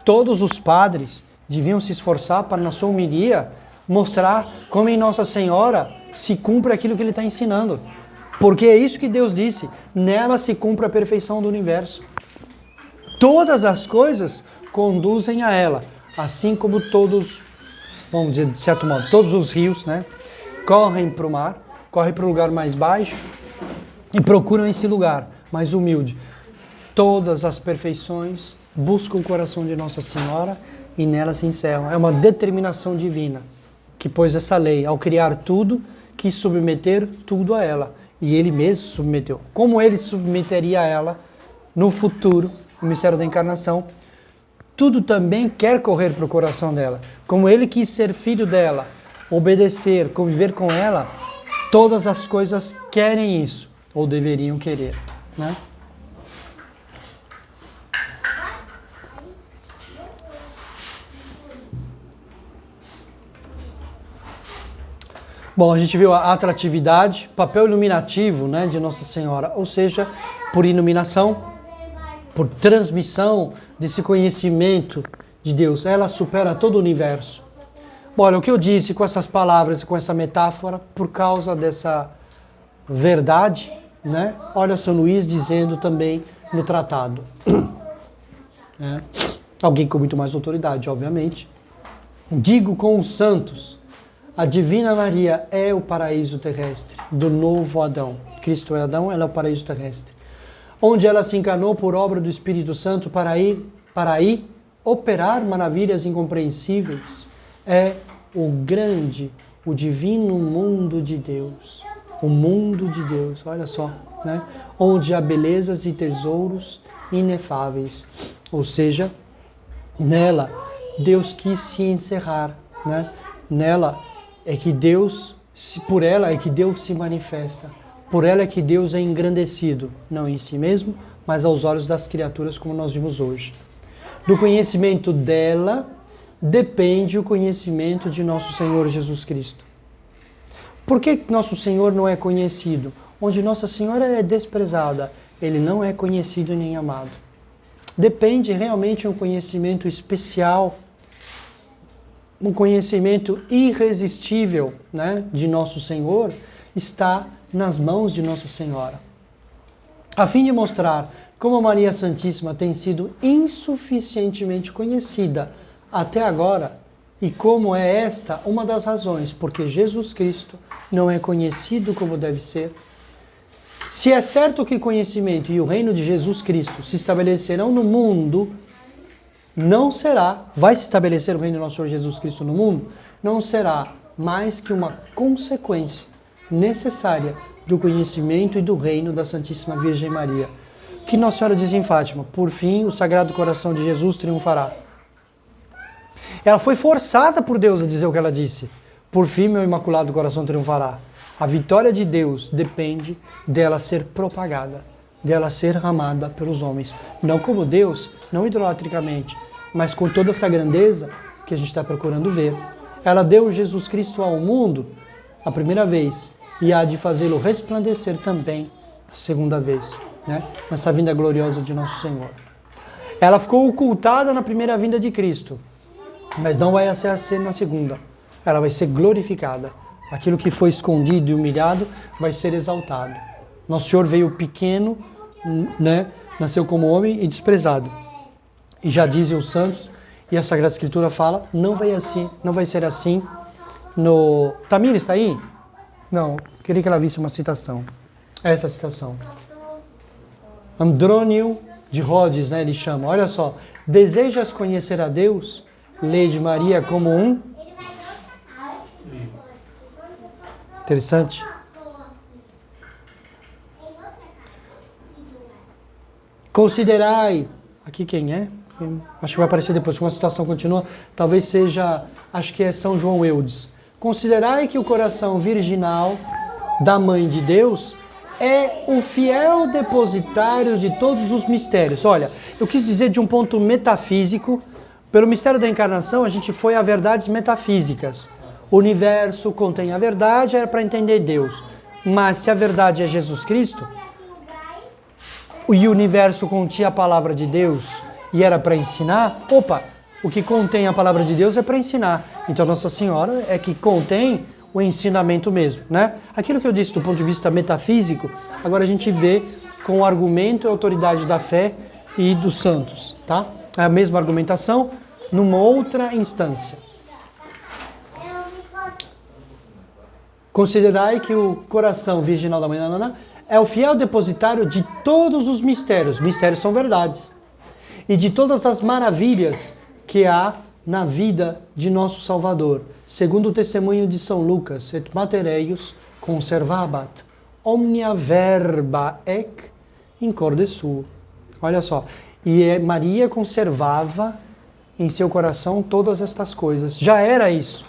Todos os padres deviam se esforçar para, na sua homilia, mostrar como em Nossa Senhora se cumpre aquilo que ele está ensinando. Porque é isso que Deus disse, nela se cumpre a perfeição do universo. Todas as coisas conduzem a ela, assim como todos, vamos dizer de certo modo, todos os rios, né, correm para o mar, correm para o lugar mais baixo e procuram esse lugar mais humilde. Todas as perfeições buscam o coração de Nossa Senhora e nela se encerram. É uma determinação divina que pôs essa lei. Ao criar tudo, quis submeter tudo a ela. E ele mesmo submeteu. Como ele submeteria a ela no futuro, no mistério da encarnação, tudo também quer correr para o coração dela. Como ele quis ser filho dela, obedecer, conviver com ela, todas as coisas querem isso, ou deveriam querer, né? Bom, a gente viu a atratividade, papel iluminativo, né, de Nossa Senhora, ou seja, por iluminação, por transmissão desse conhecimento de Deus. Ela supera todo o universo. Bom, olha, o que eu disse com essas palavras e com essa metáfora, por causa dessa verdade, né? Olha São Luís dizendo também no tratado. Alguém com muito mais autoridade, obviamente. Digo com os santos, a Divina Maria é o paraíso terrestre do novo Adão. Cristo é Adão, ela é o paraíso terrestre. Onde ela se encarnou por obra do Espírito Santo para aí operar maravilhas incompreensíveis. É o grande, o divino mundo de Deus. O mundo de Deus, olha só, né? Onde há belezas e tesouros inefáveis. Ou seja, nela Deus quis se encerrar, né? Nela é que Deus, por ela é que Deus se manifesta. Por ela é que Deus é engrandecido, não em si mesmo, mas aos olhos das criaturas, como nós vimos hoje. Do conhecimento dela depende o conhecimento de nosso Senhor Jesus Cristo. Por que nosso Senhor não é conhecido? Onde Nossa Senhora é desprezada, ele não é conhecido nem amado. Depende realmente de um conhecimento especial, um conhecimento irresistível, né, de nosso Senhor, está nas mãos de Nossa Senhora. A fim de mostrar como Maria Santíssima tem sido insuficientemente conhecida até agora e como é esta uma das razões porque Jesus Cristo não é conhecido como deve ser. Se é certo que o conhecimento e o reino de Jesus Cristo se estabelecerão no mundo, vai se estabelecer o reino do nosso Senhor Jesus Cristo no mundo, não será mais que uma consequência necessária do conhecimento e do reino da Santíssima Virgem Maria. Que Nossa Senhora diz em Fátima, por fim o Sagrado Coração de Jesus triunfará. Ela foi forçada por Deus a dizer o que ela disse. Por fim meu Imaculado Coração triunfará. A vitória de Deus depende dela ser propagada, dela ser amada pelos homens. Não como Deus, não idolatricamente, mas com toda essa grandeza que a gente está procurando ver. Ela deu Jesus Cristo ao mundo a primeira vez e há de fazê-lo resplandecer também a segunda vez, né? Nessa vinda gloriosa de nosso Senhor. Ela ficou ocultada na primeira vinda de Cristo, mas não vai ser assim na segunda. Ela vai ser glorificada. Aquilo que foi escondido e humilhado vai ser exaltado. Nosso Senhor veio pequeno, né? Nasceu como homem e desprezado. E já dizem os santos, e a Sagrada Escritura fala, não vai ser assim. Tamira está aí? Não, queria que ela visse uma citação. Essa citação. Andrônio de Rhodes, né, ele chama. Olha só. Desejas conhecer a Deus? Lê de Maria como um... Interessante. Considerai... Aqui quem é? Acho que vai aparecer depois, como a citação continua. Talvez seja... Acho que é São João Eudes. Considerai que o coração virginal da Mãe de Deus é o fiel depositário de todos os mistérios. Olha, eu quis dizer de um ponto metafísico. Pelo mistério da encarnação, a gente foi a verdades metafísicas. O universo contém a verdade, era para entender Deus. Mas se a verdade é Jesus Cristo, e o universo continha a palavra de Deus e era para ensinar, o que contém a palavra de Deus é para ensinar. Então Nossa Senhora é que contém o ensinamento mesmo, né? Aquilo que eu disse do ponto de vista metafísico, agora a gente vê com o argumento e autoridade da fé e dos santos, tá? É a mesma argumentação numa outra instância. Considerai que o coração virginal da Mãe é o fiel depositário de todos os mistérios. Mistérios são verdades. E de todas as maravilhas que há na vida de nosso Salvador. Segundo o testemunho de São Lucas, et mater eius conservabat omnia verba ec in corde suo. Olha só. E Maria conservava em seu coração todas estas coisas. Já era isso.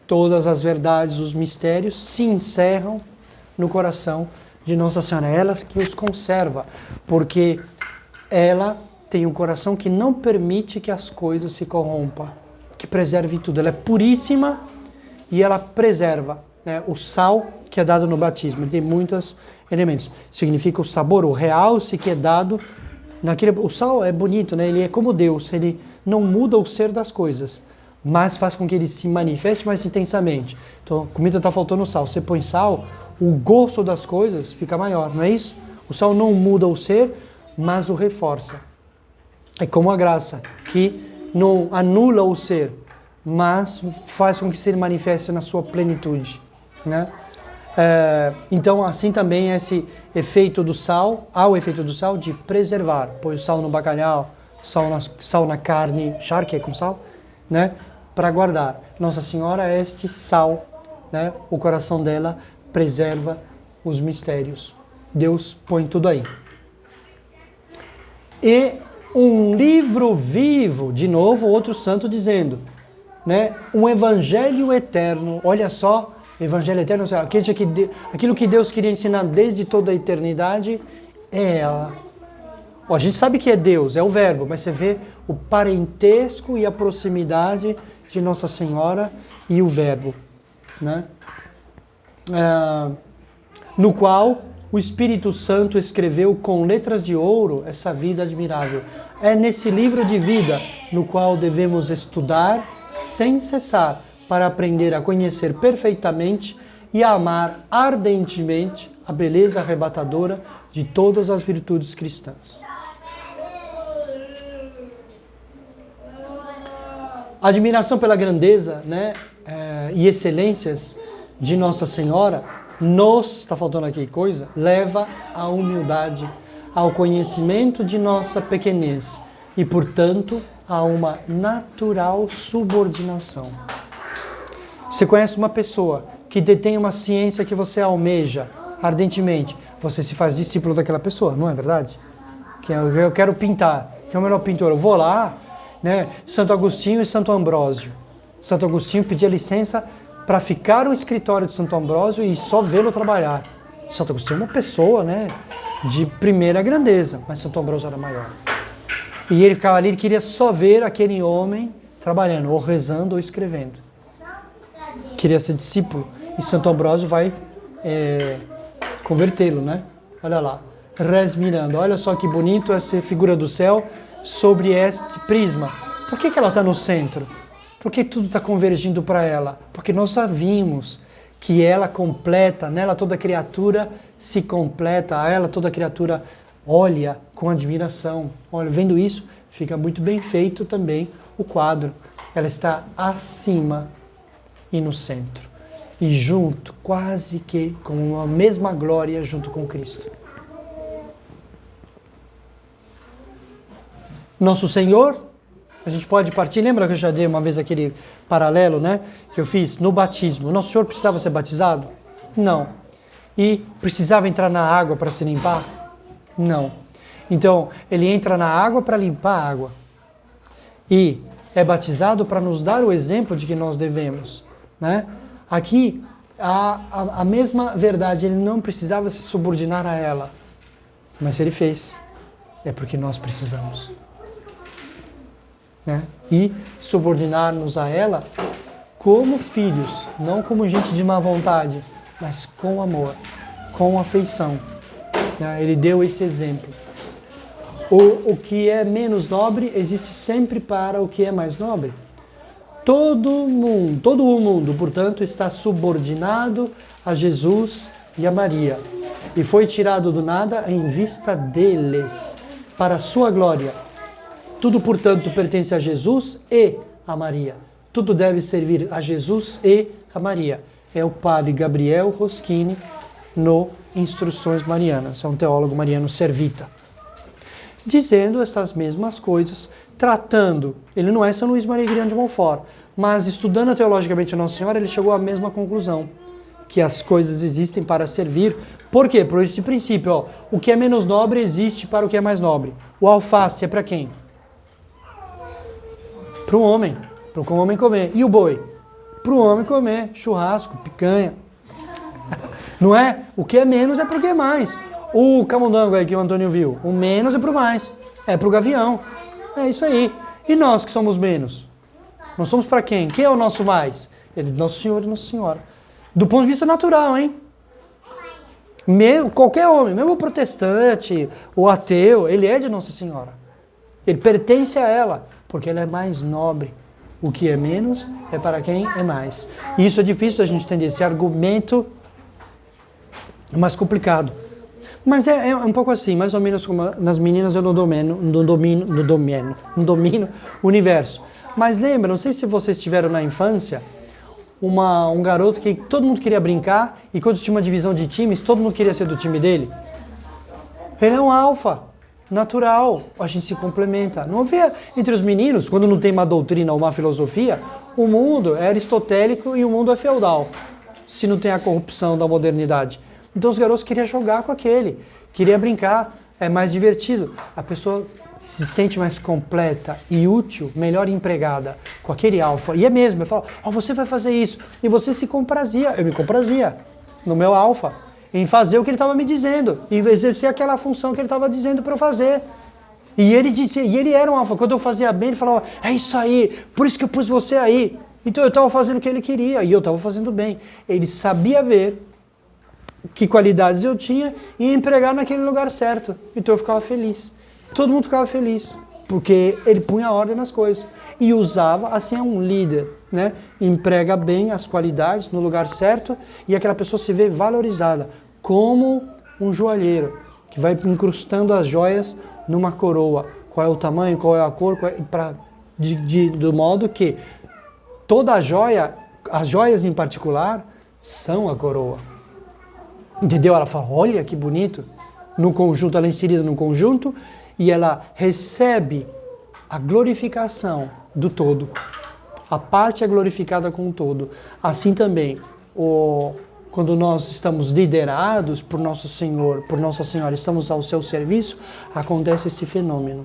Todas as verdades, os mistérios se encerram no coração de Nossa Senhora. Ela que os conserva, porque ela tem um coração que não permite que as coisas se corrompam, que preserve tudo. Ela é puríssima e ela preserva, né? O sal que é dado no batismo, ele tem muitos elementos. Significa o sabor, o realce que é dado naquele. O sal é bonito, né? Ele é como Deus, ele não muda o ser das coisas, mas faz com que ele se manifeste mais intensamente. Então, a comida está faltando sal. Você põe sal, o gosto das coisas fica maior, não é isso? O sal não muda o ser, mas o reforça. É como a graça, que não anula o ser, mas faz com que se manifeste na sua plenitude, né? Então, assim também esse efeito do sal, há o efeito do sal de preservar. Põe o sal no bacalhau, sal na carne, charque com sal, né? Para guardar. Nossa Senhora é este sal, né? O coração dela preserva os mistérios. Deus põe tudo aí. E um livro vivo, de novo, outro santo dizendo, né? Um evangelho eterno. Olha só, evangelho eterno, aquilo que Deus queria ensinar desde toda a eternidade é ela. A gente sabe que é Deus, é o verbo, mas você vê o parentesco e a proximidade de Nossa Senhora e o verbo, né? No qual o Espírito Santo escreveu com letras de ouro essa vida admirável. É nesse livro de vida no qual devemos estudar sem cessar para aprender a conhecer perfeitamente e a amar ardentemente a beleza arrebatadora de todas as virtudes cristãs. A admiração pela grandeza, né, e excelências de Nossa Senhora está faltando aqui coisa, leva à humildade, ao conhecimento de nossa pequenez e, portanto, a uma natural subordinação. Você conhece uma pessoa que detém uma ciência que você almeja ardentemente, você se faz discípulo daquela pessoa, não é verdade? Que eu quero pintar, que é o melhor pintor, eu vou lá, né? Santo Agostinho e Santo Ambrósio. Santo Agostinho pedia licença para ficar no escritório de Santo Ambrósio e só vê-lo trabalhar. Santo Agostinho é uma pessoa, né, de primeira grandeza, mas Santo Ambrósio era maior. E ele ficava ali, ele queria só ver aquele homem trabalhando, ou rezando, ou escrevendo. Queria ser discípulo. E Santo Ambrósio vai convertê-lo, né? Olha lá, res mirando. Olha só que bonito essa figura do céu sobre este prisma. Por que ela está no centro? Por que tudo está convergindo para ela? Porque nós já vimos que ela completa, nela toda criatura se completa, a ela toda criatura olha com admiração. Olha, vendo isso, fica muito bem feito também o quadro. Ela está acima e no centro. E junto, quase que com a mesma glória junto com Cristo. Nosso Senhor, a gente pode partir, lembra que eu já dei uma vez aquele paralelo, né, que eu fiz no batismo. Nosso Senhor precisava ser batizado? Não. E precisava entrar na água para se limpar? Não. Então, ele entra na água para limpar a água. E é batizado para nos dar o exemplo de que nós devemos, né? Aqui, a mesma verdade, ele não precisava se subordinar a ela, mas ele fez. É porque nós precisamos. Né? E subordinar-nos a ela como filhos, não como gente de má vontade, mas com amor, com afeição. Né? Ele deu esse exemplo. O que é menos nobre existe sempre para o que é mais nobre. Todo o mundo, portanto, está subordinado a Jesus e a Maria. E foi tirado do nada em vista deles, para a sua glória. Tudo, portanto, pertence a Jesus e a Maria. Tudo deve servir a Jesus e a Maria. é o padre Gabriel Roschini no Instruções Marianas, é um teólogo mariano servita, dizendo estas mesmas coisas, tratando, ele não é São Luís Maria Grião de Montfort, mas estudando teologicamente a Nossa Senhora, ele chegou à mesma conclusão, que as coisas existem para servir. Por quê? Por esse princípio, ó, o que é menos nobre existe para o que é mais nobre. O alface é para quem? Para o homem comer. E o boi? Para o homem comer churrasco, picanha. Não é? O que é menos é para o que é mais. O camundongo aí que o Antônio viu, o menos é para o mais. É para o gavião. É isso aí. E nós que somos menos? Nós somos para quem? Quem é o nosso mais? Ele, Nosso Senhor e Nossa Senhora. Do ponto de vista natural, hein? Qualquer homem, mesmo o protestante, o ateu, ele é de Nossa Senhora. Ele pertence a ela, porque ela é mais nobre. O que é menos é para quem é mais. E isso é difícil a gente entender, esse argumento é mais complicado. Mas é um pouco assim, mais ou menos como nas meninas eu não domino o universo. Mas lembra, não sei se vocês tiveram na infância, um garoto que todo mundo queria brincar e quando tinha uma divisão de times, todo mundo queria ser do time dele. Ele é um alfa, natural, a gente se complementa. Não havia entre os meninos, quando não tem uma doutrina ou uma filosofia, o mundo é aristotélico e o mundo é feudal, se não tem a corrupção da modernidade. Então os garotos queriam jogar com aquele, queriam brincar, é mais divertido. A pessoa se sente mais completa e útil, melhor empregada com aquele alfa. E é mesmo, eu falo, você vai fazer isso. E você se comprazia, eu me comprazia no meu alfa, em fazer o que ele estava me dizendo, em exercer aquela função que ele estava dizendo para eu fazer. E ele dizia, e ele era um alfa, quando eu fazia bem, ele falava, é isso aí, por isso que eu pus você aí. Então eu estava fazendo o que ele queria, e eu estava fazendo bem. Ele sabia ver que qualidades eu tinha e empregar naquele lugar certo. Então eu ficava feliz. Todo mundo ficava feliz, porque ele punha ordem nas coisas. E usava, assim é um líder, né? Emprega bem as qualidades no lugar certo e aquela pessoa se vê valorizada, como um joalheiro, que vai incrustando as joias numa coroa. Qual é o tamanho, qual é a cor, do modo que toda a joia, as joias em particular, são a coroa. Entendeu? Ela fala, olha que bonito. No conjunto, ela é inserida no conjunto e ela recebe a glorificação do todo. A parte é glorificada com o todo. Assim também, quando nós estamos liderados por Nosso Senhor, por Nossa Senhora, estamos ao seu serviço, acontece esse fenômeno.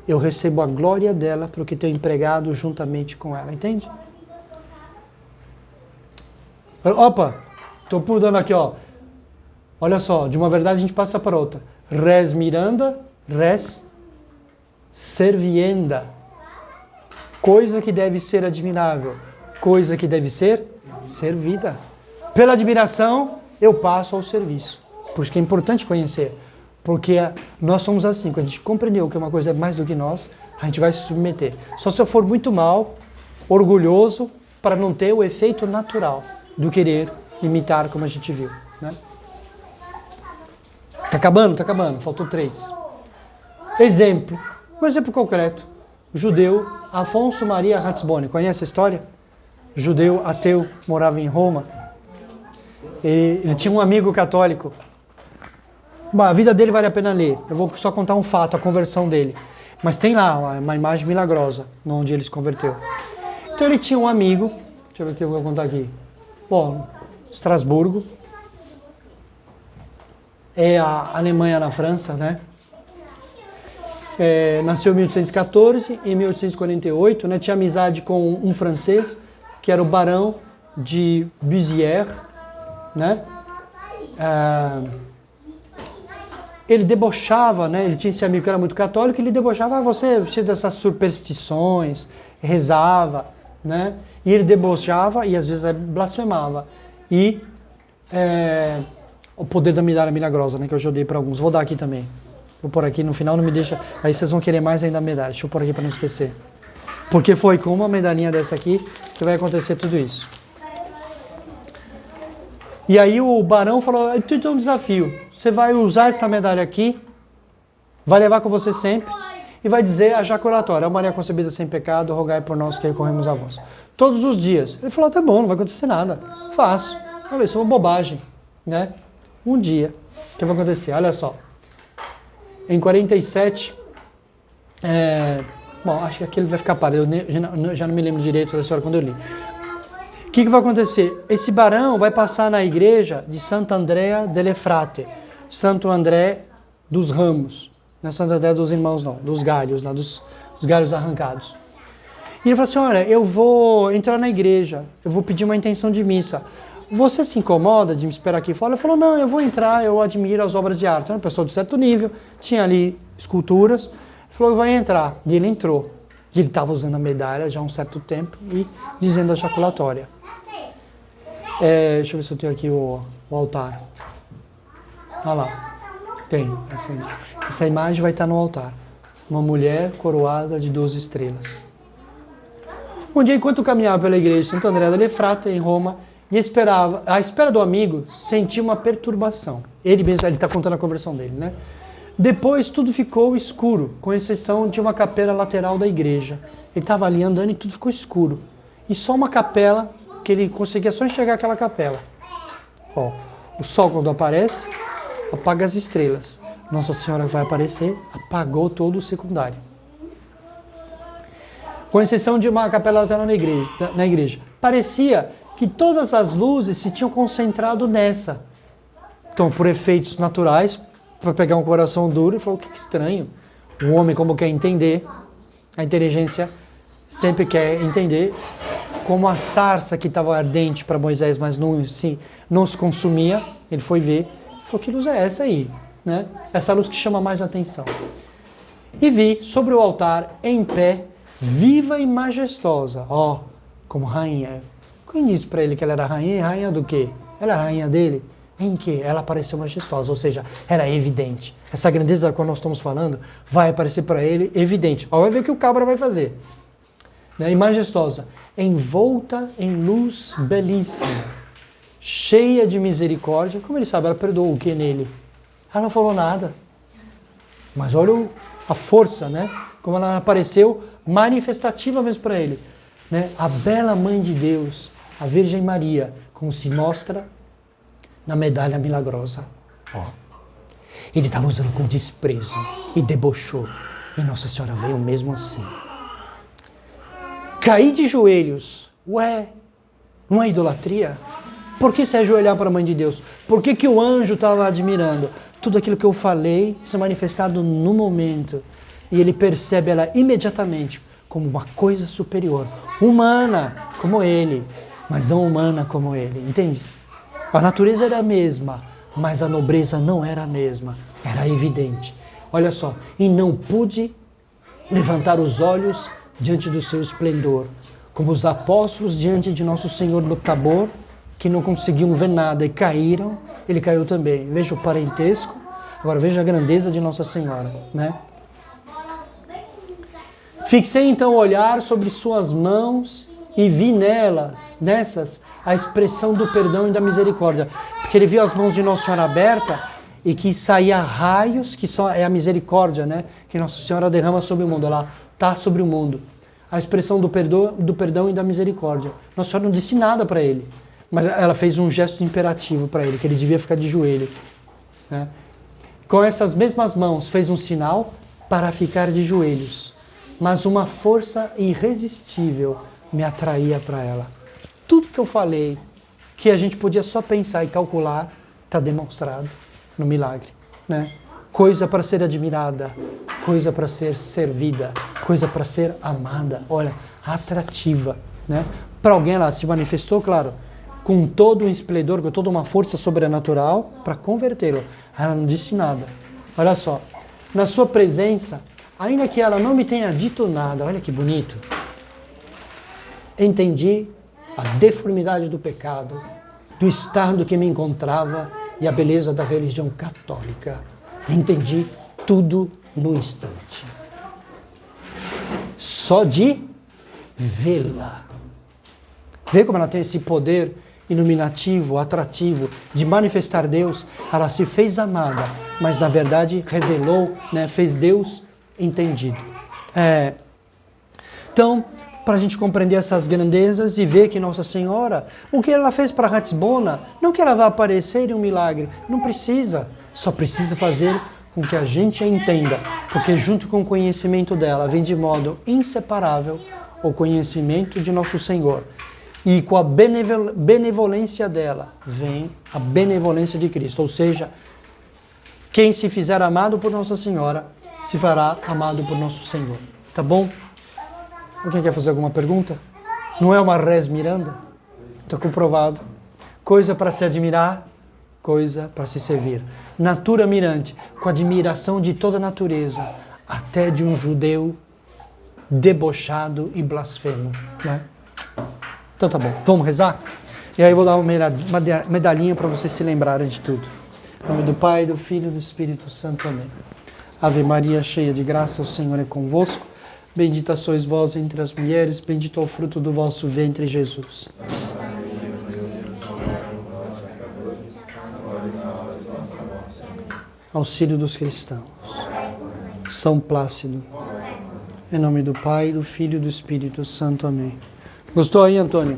Eu recebo a glória dela porque tenho empregado juntamente com ela, entende? Opa, estou mudando aqui, ó. Olha só, de uma verdade a gente passa para outra. Res miranda, res servienda. Coisa que deve ser admirável, coisa que deve ser servida. Pela admiração, eu passo ao serviço. Por isso que é importante conhecer. Porque nós somos assim, quando a gente compreendeu que uma coisa é mais do que nós, a gente vai se submeter. Só se eu for muito mal, orgulhoso, para não ter o efeito natural do querer imitar como a gente viu, né? Tá acabando, faltou 3. Exemplo, um exemplo concreto. Judeu Afonso Maria Ratisbonne, conhece a história? Judeu, ateu, morava em Roma. Ele tinha um amigo católico. A vida dele vale a pena ler. Eu vou só contar um fato, a conversão dele. Mas tem lá uma imagem milagrosa, onde ele se converteu. Então ele tinha um amigo, deixa eu ver o que eu vou contar aqui. Bom, Estrasburgo. É a Alemanha na França, né? Nasceu em 1814, em 1848, né? Tinha amizade com um francês, que era o Barão de Bussière, né? Ele debochava, né? Ele tinha esse amigo que era muito católico, ele debochava, você precisa dessas superstições, rezava, né? E ele debochava e às vezes blasfemava. E o poder da medalha milagrosa, né? Que eu já dei para alguns. Vou dar aqui também. Vou pôr aqui no final, não me deixa. Aí vocês vão querer mais ainda a medalha. Deixa eu pôr aqui para não esquecer. Porque foi com uma medalhinha dessa aqui que vai acontecer tudo isso. E aí o barão falou, eu tenho um desafio. Você vai usar essa medalha aqui, vai levar com você sempre e vai dizer a jaculatória, a Maria concebida sem pecado, rogai por nós que recorremos a vós. Todos os dias. Ele falou, tá bom, não vai acontecer nada. Faço. Isso é uma bobagem, né? Um dia, o que vai acontecer? Olha só. Em 47, bom, acho que aquele vai ficar parado, eu já não me lembro direito da história quando eu li. O que vai acontecer? Esse barão vai passar na igreja de Sant'Andrea delle Frate, Santo André dos Ramos, não é Santo André dos Irmãos não, dos galhos, né, dos galhos arrancados. E ele falou assim, olha, eu vou entrar na igreja, eu vou pedir uma intenção de missa. Você se incomoda de me esperar aqui fora? Ele falou, não, eu vou entrar, eu admiro as obras de arte. Era uma pessoa de certo nível, tinha ali esculturas. Ele falou, vai entrar. E ele entrou. E ele estava usando a medalha já há um certo tempo e dizendo a jaculatória. Deixa eu ver se eu tenho aqui o altar. Olha lá. Tem essa imagem. Essa imagem vai estar no altar. Uma mulher coroada de 12 estrelas. Um dia, enquanto caminhava pela igreja de Santo André delle Frate, em Roma, e esperava, à espera do amigo, sentiu uma perturbação. Ele está contando a conversão dele, né? Depois tudo ficou escuro, com exceção de uma capela lateral da igreja. Ele estava ali andando e tudo ficou escuro. E só uma capela, que ele conseguia só enxergar aquela capela. Ó, o sol quando aparece, apaga as estrelas. Nossa Senhora vai aparecer, apagou todo o secundário. Com exceção de uma capela lateral na igreja. Parecia que todas as luzes se tinham concentrado nessa. Então, por efeitos naturais, para pegar um coração duro, ele falou, que estranho. O homem, como quer entender, a inteligência sempre quer entender, como a sarça que estava ardente para Moisés, mas não se consumia, ele foi ver, ele falou, que luz é essa aí? Né? Essa luz que chama mais atenção. E vi sobre o altar, em pé, viva e majestosa, como rainha. Quem disse para ele que ela era rainha? Rainha do quê? Ela era rainha dele? Em que? Ela apareceu majestosa, ou seja, era evidente. Essa grandeza que nós estamos falando vai aparecer para ele evidente. Vai ver o que o cabra vai fazer. Né? E majestosa, envolta em luz belíssima, cheia de misericórdia. Como ele sabe? Ela perdoou o que nele? Ela não falou nada. Mas olha a força, né? Como ela apareceu manifestativa mesmo para ele. Né? A bela mãe de Deus, a Virgem Maria, como se mostra na medalha milagrosa. Ele estava usando com desprezo e debochou. E Nossa Senhora veio mesmo assim. Caí de joelhos. Não é idolatria? Por que se ajoelhar para a mãe de Deus? Por que o anjo estava admirando? Tudo aquilo que eu falei se manifestado no momento. E ele percebe ela imediatamente como uma coisa superior, humana como ele, mas não humana como ele, entende? A natureza era a mesma, mas a nobreza não era a mesma, era evidente. Olha só, e não pude levantar os olhos diante do seu esplendor, como os apóstolos diante de Nosso Senhor no Tabor, que não conseguiam ver nada e caíram, ele caiu também. Veja o parentesco, agora veja a grandeza de Nossa Senhora, né? Fixei então o olhar sobre suas mãos e vi nessas, a expressão do perdão e da misericórdia. Porque ele viu as mãos de Nossa Senhora abertas e que saía raios, que só é a misericórdia, né? Que Nossa Senhora derrama sobre o mundo, ela está sobre o mundo. A expressão do perdão e da misericórdia. Nossa Senhora não disse nada para ele, mas ela fez um gesto imperativo para ele, que ele devia ficar de joelho. Né? Com essas mesmas mãos fez um sinal para ficar de joelhos. Mas uma força irresistível me atraía para ela. Tudo que eu falei, que a gente podia só pensar e calcular, está demonstrado no milagre. Né? Coisa para ser admirada, coisa para ser servida, coisa para ser amada. Olha, atrativa. Né? Para alguém ela se manifestou, claro, com todo um esplendor, com toda uma força sobrenatural para convertê-lo. Ela não disse nada. Olha só, na sua presença, ainda que ela não me tenha dito nada, olha que bonito, entendi a deformidade do pecado, do estado que me encontrava e a beleza da religião católica. Entendi tudo no instante. Só de vê-la. Vê como ela tem esse poder iluminativo, atrativo, de manifestar Deus. Ela se fez amada, mas na verdade revelou, né, fez Deus entendido. Então, para a gente compreender essas grandezas e ver que Nossa Senhora, o que ela fez para Ratisbona, não que ela vá aparecer em um milagre, não precisa, só precisa fazer com que a gente a entenda, porque junto com o conhecimento dela vem de modo inseparável o conhecimento de Nosso Senhor. E com a benevolência dela vem a benevolência de Cristo, ou seja, quem se fizer amado por Nossa Senhora se fará amado por Nosso Senhor. Tá bom? Alguém quer fazer alguma pergunta? Não é uma res miranda? Está comprovado. Coisa para se admirar, coisa para se servir. Natura mirante, com admiração de toda a natureza, até de um judeu debochado e blasfemo. Né? Então tá bom, vamos rezar? E aí eu vou dar uma medalhinha para vocês se lembrarem de tudo. Em nome do Pai, do Filho e do Espírito Santo. Amém. Ave Maria, cheia de graça, o Senhor é convosco. Bendita sois vós entre as mulheres, bendito é o fruto do vosso ventre, Jesus. Auxílio dos cristãos. São Plácido. Em nome do Pai, do Filho e do Espírito Santo. Amém. Gostou aí, Antônio?